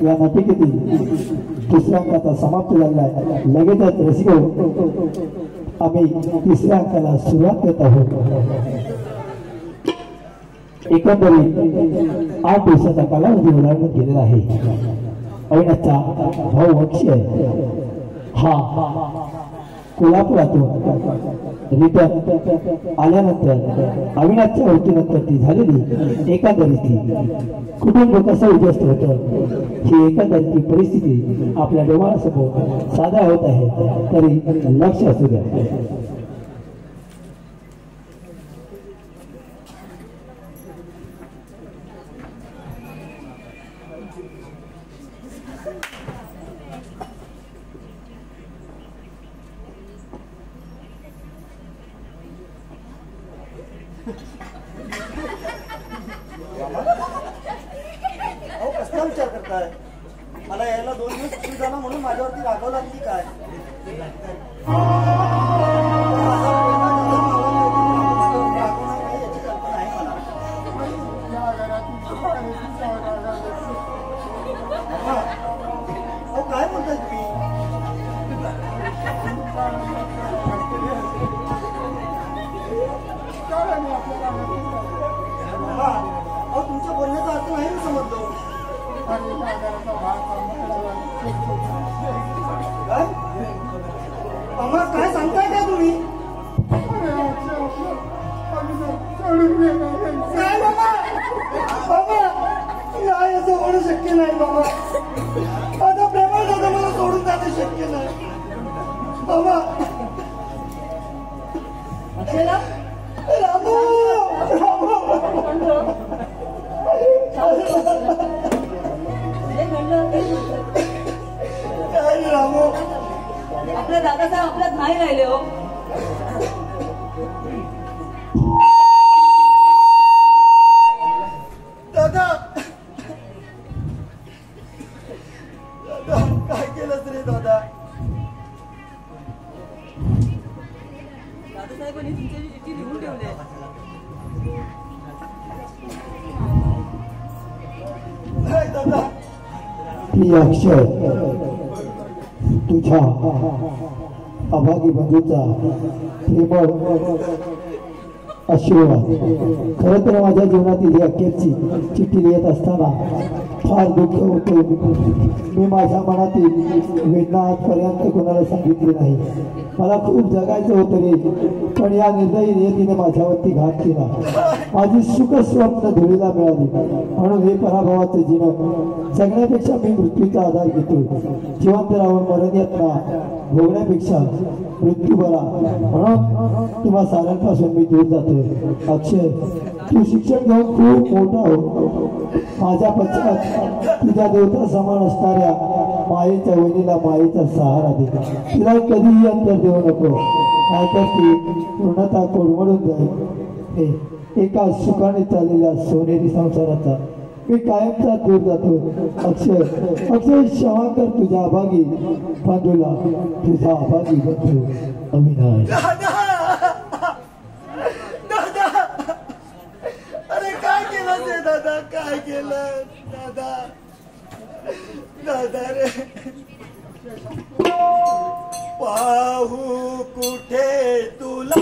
या नाटिकेतील तिसऱ्या अंकाचा समाप्त झाला आहे. लगेचच रसिको आम्ही तिसऱ्या अंकाला सुरुवात करत आहोत. एकंदरीत 8 दिवसाचा कालावधी ओलांडून गेलेला आहे. अविनाशचा भाऊ अक्षय हा कोल्हापुरातून रिटर्न आल्यानंतर अविनाशच्या मृत्यूनंतर ती झालेली एकंदरीत कुटुंब कसं उद्ध्वस्त होतं ही एकंदरीत परिस्थिती आपल्या डोळ्यासमोर सादर होत आहे. तरी लक्ष असू द्या. अहो कसला विचार करताय? मला यायला 2 दिवस उशीर झाला म्हणून माझ्यावरती रागावला की काय? याची कल्पना आहे मला. या घरातून काही दिवसावर रागावलं. अहो काय बोलताय तुम्ही? कारण आपल्याला अहो तुमच्या बोलण्याचा अर्थ नाही मी समजलो. आणि या घराचा भाग काय? अम्मा काय सांगताय काय तुम्ही? सोडून गेला. नाही बाबा, बाबा नाही असं होणं शक्य नाही बाबा. आता प्रेमात दादा मला सोडून जाणं शक्य नाही बाबा. रामू काय रामू आपल्या दादासाहेब आपल्यात नाही राहिले हो. दादा दादा काय केलंस रे दादा? दादासाहेबांनी तुमची चिठ्ठी लिहून ठेवली आहे. नाही दादा. ही अक्षय तुझ्या अभागी बंधूचा प्रेमळ आशीर्वाद. खरं तर माझ्या जीवनातील ही अखेरची चिठ्ठी लिहित असताना फार दुःख होते. मी माझ्या मनातील वेदना आजपर्यंत कोणाला सांगितली नाही. मला खूप जगायचं होतं रे, पण या निर्दयी नियतीने माझ्यावरती घात केला. माझी सुख स्वप्न धुळीला मिळाली. म्हणून हे पराभवाचं जीवन जगण्यापेक्षा मी मृत्यूचा आधार घेतो. जिवंत राहून मरण यातना भोगण्यापेक्षा मृत्यू बरा, म्हणून किंवा साऱ्यांपासून मी दूर जातो. अक्षय तू शिक्षण घेऊन खूप मोठा हो. माझ्या पश्चात तुझ्या देवता समान असणाऱ्या मायेच्या वहिनीला मायेचा सहारा दे. तिला कधीही अंतर देऊ नको, नाहीतर ती पूर्णतः कोडमडून जाईल. एका सुखाने चाललेल्या सोनेरी संसाराचा मी कायमचा दूर जातो. अक्षय अक्षय क्षमा कर तुझ्या अभागी बंधूला, तुझा अभागी बंधू अविनाश. दादा अरे काय केलं ते दादा? काय केलं दादा? दादा रे पाहू कुठे तुला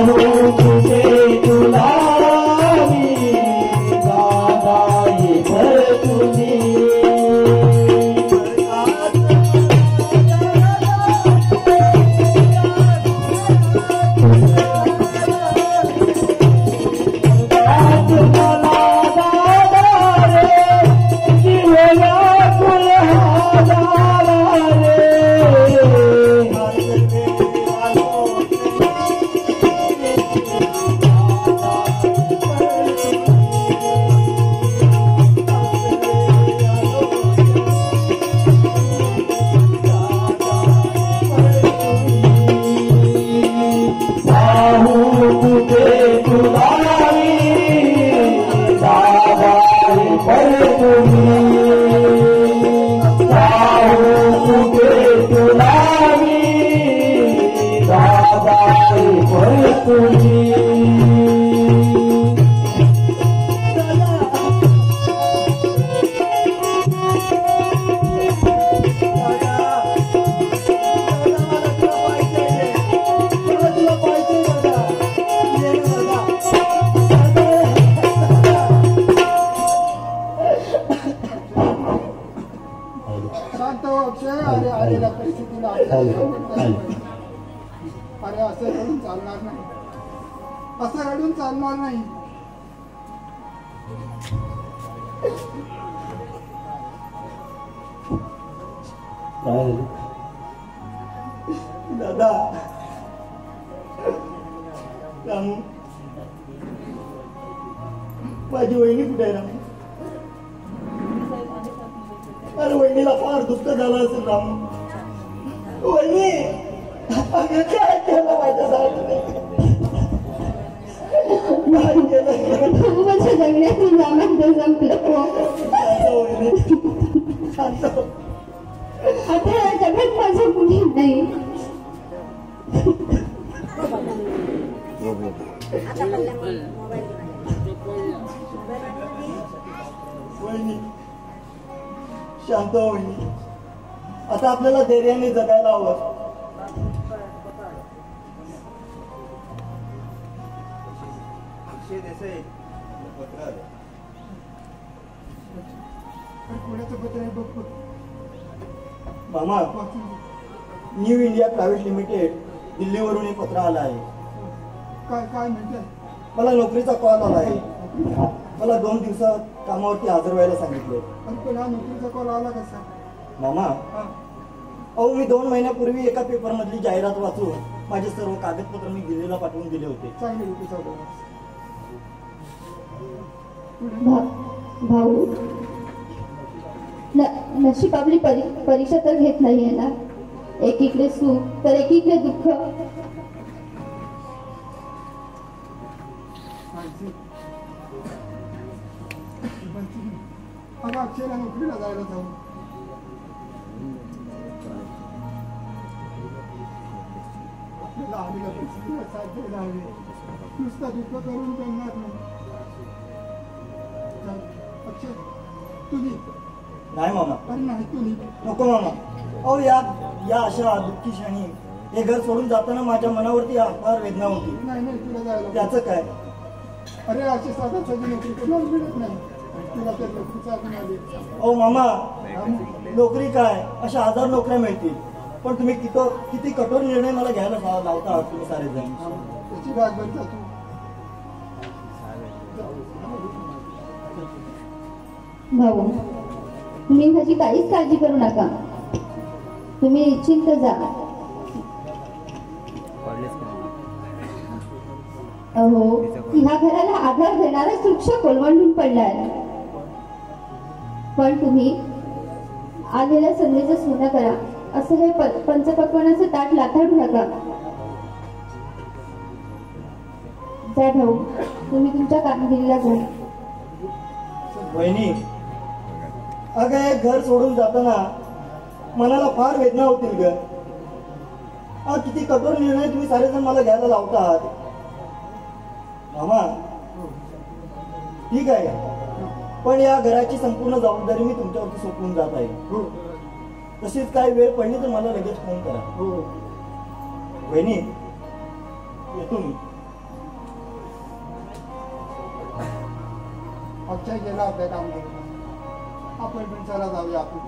Oh राहू तुझे तुलावी दादारी परतुनी राहू तुझे तुलावी दादारी परतुनी शांत हो अक्षय. अरे आलेल्या परिस्थितीला अरे असं रडून चालणार नाही, असं रडून चालणार नाही. दादा रामू, माझी वहिनी कुठे आहे रामू? अरे वहिनीला फार दुःख झालं असेल रामू. वहिनी अगं काय केलं माझ्यासाठी? माझ्या जगण्याचं सामर्थ्य संपलं. आता या जगात माझं कुणी नाही. वहिनी शांत हो वहिनी. आता आपल्याला धैर्याने जगायला हवं. कोणाचं पत्र आहे बघ. मामा, न्यू इंडिया प्रायव्हेट लिमिटेड दिल्लीवरून एक पत्र आलं आहे. काय काय म्हणताय? मला नोकरीचा कॉल आला आहे. मला 2 दिवसात कामावरती हजर व्हायला सांगितले. पण हा नोकरीचा कॉल आला कसा? मामा, अहो मी 2 महिन्यापूर्वी एका पेपर मधली जाहिरात वाचून माझे सर्व कागदपत्र मी दिल्लीला पाठवून दिले होते. चांगली होती चौदा. भाऊ, नशीब आपली परीक्षा तर घेत नाहीये ना. एकीकडे सुख तर एकीकडे दुःख. अगं अक्षयला नोकरीला जायला जाऊ. आपल्याला आलेल्या परिस्थितीला साथ द्यायला हवे. नुसता दुःख करून जमणार नाही. अक्षय तुम्ही नाही मामा. अरे नाही तुम्ही नको मामा. अहो या अशा दुःखी क्षणी हे घर सोडून जाताना माझ्या मनावरती फार वेदना होती. नाही तुला जायला. त्याचं काय? अरे अशी साधा साधी नोकरी कोणाला मिळत नाही. तुला तर नोकरीचा आठवण आली. अहो मामा, नोकरी काय, अशा 1000 नोकऱ्या मिळतील. पण तुम्ही किती कठोर निर्णय मला घ्यायला लावता आहात तुम्ही सारेजण. त्याची बाग बनता तू. भाऊ, तुम्ही माझी काहीच काळजी करू नका. तुम्ही निश्चिंत जा. अहो, ह्या घराला आधार देणारा वृक्ष कोलमडून पडलाय. पण तुम्ही आलेल्या संधीचं सोनं करा. असं हे पंचपक्वानाचं ताट लाथाडू नका. जा भाऊ, तुम्ही तुमच्या कामगिरीला जा. वहिनी, अगं हे घर सोडून जाताना मनाला फार वेदना होतील ग. किती कठोर निर्णय तुम्ही सारेजण मला घ्यायला लावता आहात. मामा, ठीक आहे, पण या घराची संपूर्ण जबाबदारी मी तुमच्यावरती सोपवून जात आहे. तशीच काही वेळ पडली तर मला लगेच फोन करा. वहिनी, येतो मी. अक्षय गेला आपल्या कामावर. आपण पण चला जाऊया. आपण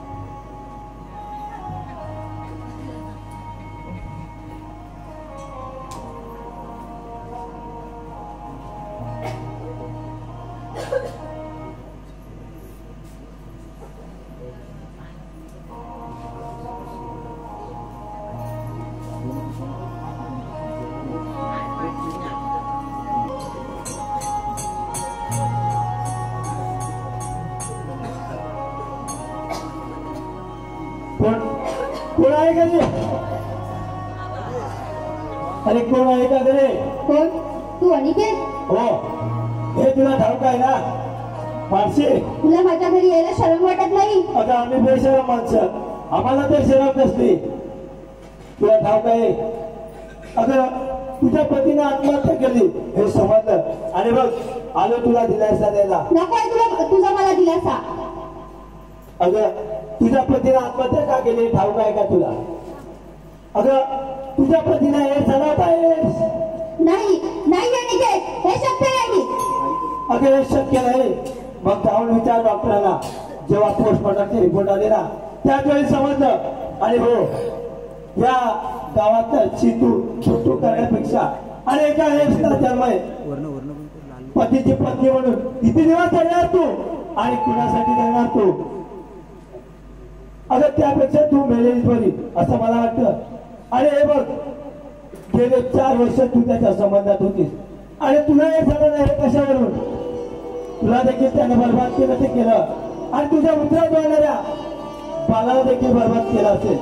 कोण आहे का रे? अरे कोण आहे का रे? कोण? तू अनिकेत? हो, हे तुला ठाऊक आहे ना माणसे? तुला माझ्या घरी यायला शरम वाटत नाही? अगं आम्ही बेशरम माणसं, आम्हाला तर शरम नसते. तुला ठाऊक आहे, अगं तुझ्या पतीने आत्महत्या केली हे समजलं आणि बघ आलो तुला दिलासा द्यायला. नको आहे तुझा मला दिलासा. अगं तुझ्या पतीने आत्महत्या का केली ठाऊक आहे का तुला? अगं तुझ्या पतीने हे सणवत आहेस? नाही नाही अनिकेत, हे शक्य नाही. अगं हे शक्य नाही. मग जाऊन विचार डॉक्टरांना. जेव्हा पोस्टमॉर्टमचे रिपोर्ट आले ना त्याच वेळी समजलं. आणि हो, या गावात चितू करण्यापेक्षा आणि एका हेचा जन्म आहे. पतीची पत्नी म्हणून किती दिवस जगणार तू आणि कुणासाठी जगणार तू? अगं त्यापेक्षा तू मेलेलीच बरी असं मला वाटतं. आणि हे बघ, गेले 4 वर्ष तू त्याच्या संबंधात होतीस आणि तुला हे झालं नाही कशावरून? तुला देखील त्याने बरबाद केलं ते केलं आणि तुझ्या उतरात वाढणाऱ्या बालाला देखील बरबाद केला असेल.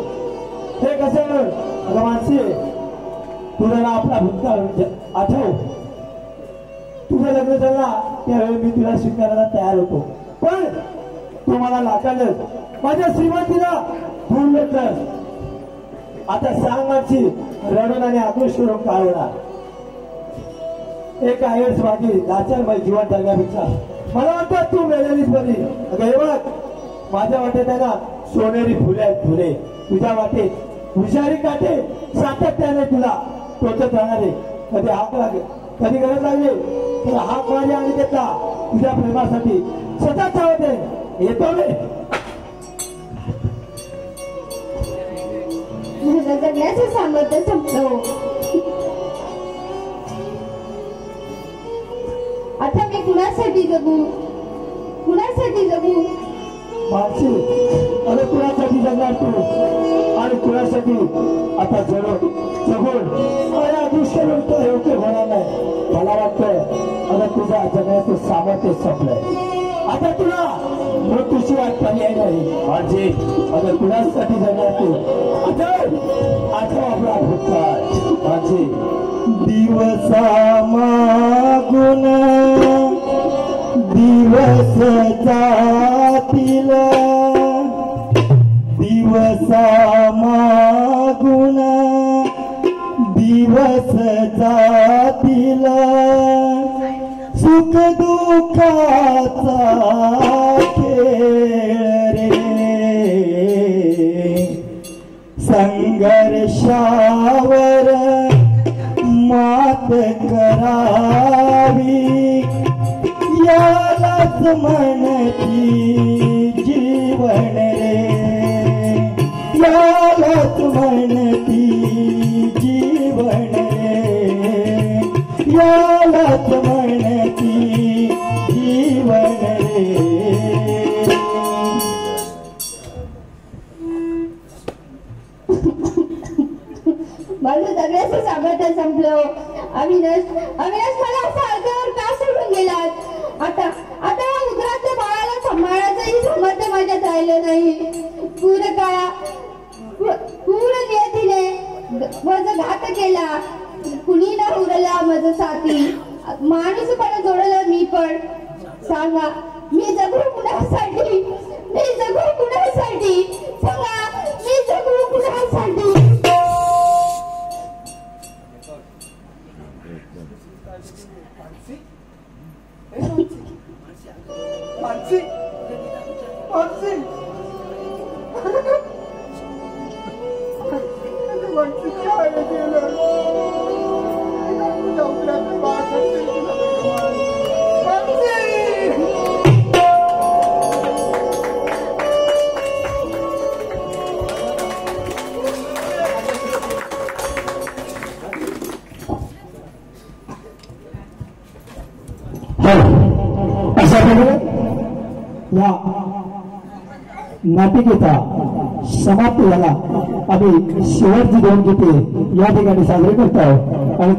हे कशावरून? अगं माणसे, तुला आपला भूतकाळ आठव. तुझं लग्न झाला त्यावेळी मी तुला स्वीकारायला तयार होतो, पण तू मला नाकारलंस. माझ्या श्रीमंतीला धूम घेतलंस. आता सांग माणसी, रडून आणि आक्रोश करून काय होणार? एक आहेस माझी लाचारमय जीवन जगण्यापेक्षा मला वाटतं तू मेलेलीच बरी. अगं हे बघ, माझ्या वाटेत आहे ना सोनेरी फुले आहेत फुले. तुझ्या वाटेत हुशारी काटे सातत्याने तुला टोचत राहणारे. कधी हाक लागेल, कधी गरज लागली तर हाक मारी आणि त्याचा तुझ्या प्रेमासाठी सतत होते. येतो मी. माझं जगण्याचं सामर्थ्य संपलं. आता मी कुणासाठी जगू? कुणासाठी जगू? माणसी, अरे कुणासाठी जगणार तू आणि कुणासाठी आता जगून या दृष्टीवर योग्य होणार नाही. मला वाटतंय अगं तुझ्या जगण्याचं सामर्थ्य संपलंय. आता तुला मृत्यूची वाट पर्याय नाही. माझे अगं कुणासाठी जगणार तू? आठव आपला भूतकाळ. माझे दिवसा मागून दिवस जातील, दिवसा मागून दिवस जातील, सुख दुःखाचा खेळ रे. संघर्षावर मात करावी यालाच म्हणती जीवन रे. यालाच म्हणती जीवन रे. यालाच म्हणती जीवन रे. माझं जगण्याचं सामर्थ्य संपलं. अविनाश मला असं अर्ध्यावर का सोडून गेलात? आता उदरातल्या बाळाला सांभाळण्याचंही सामर्थ्य माझ्यात राहिलं नाही. पूर नियतीने माझं घात केला. कुणी ना उरला माझं साथी. माणूसपणा जोडलं मी पण. सांगा मी जगू कुणासाठी? मी जगू कुणासाठी? सांगा मी जगू कुणासाठी? मानसी, मानसी, मानसी काय केलं? डॉक्टरांनी अशा प्रकारे या नाटिकेचा समाप्त झाला. आम्ही शेवटची 2 गीते या ठिकाणी साजरे करतो आणि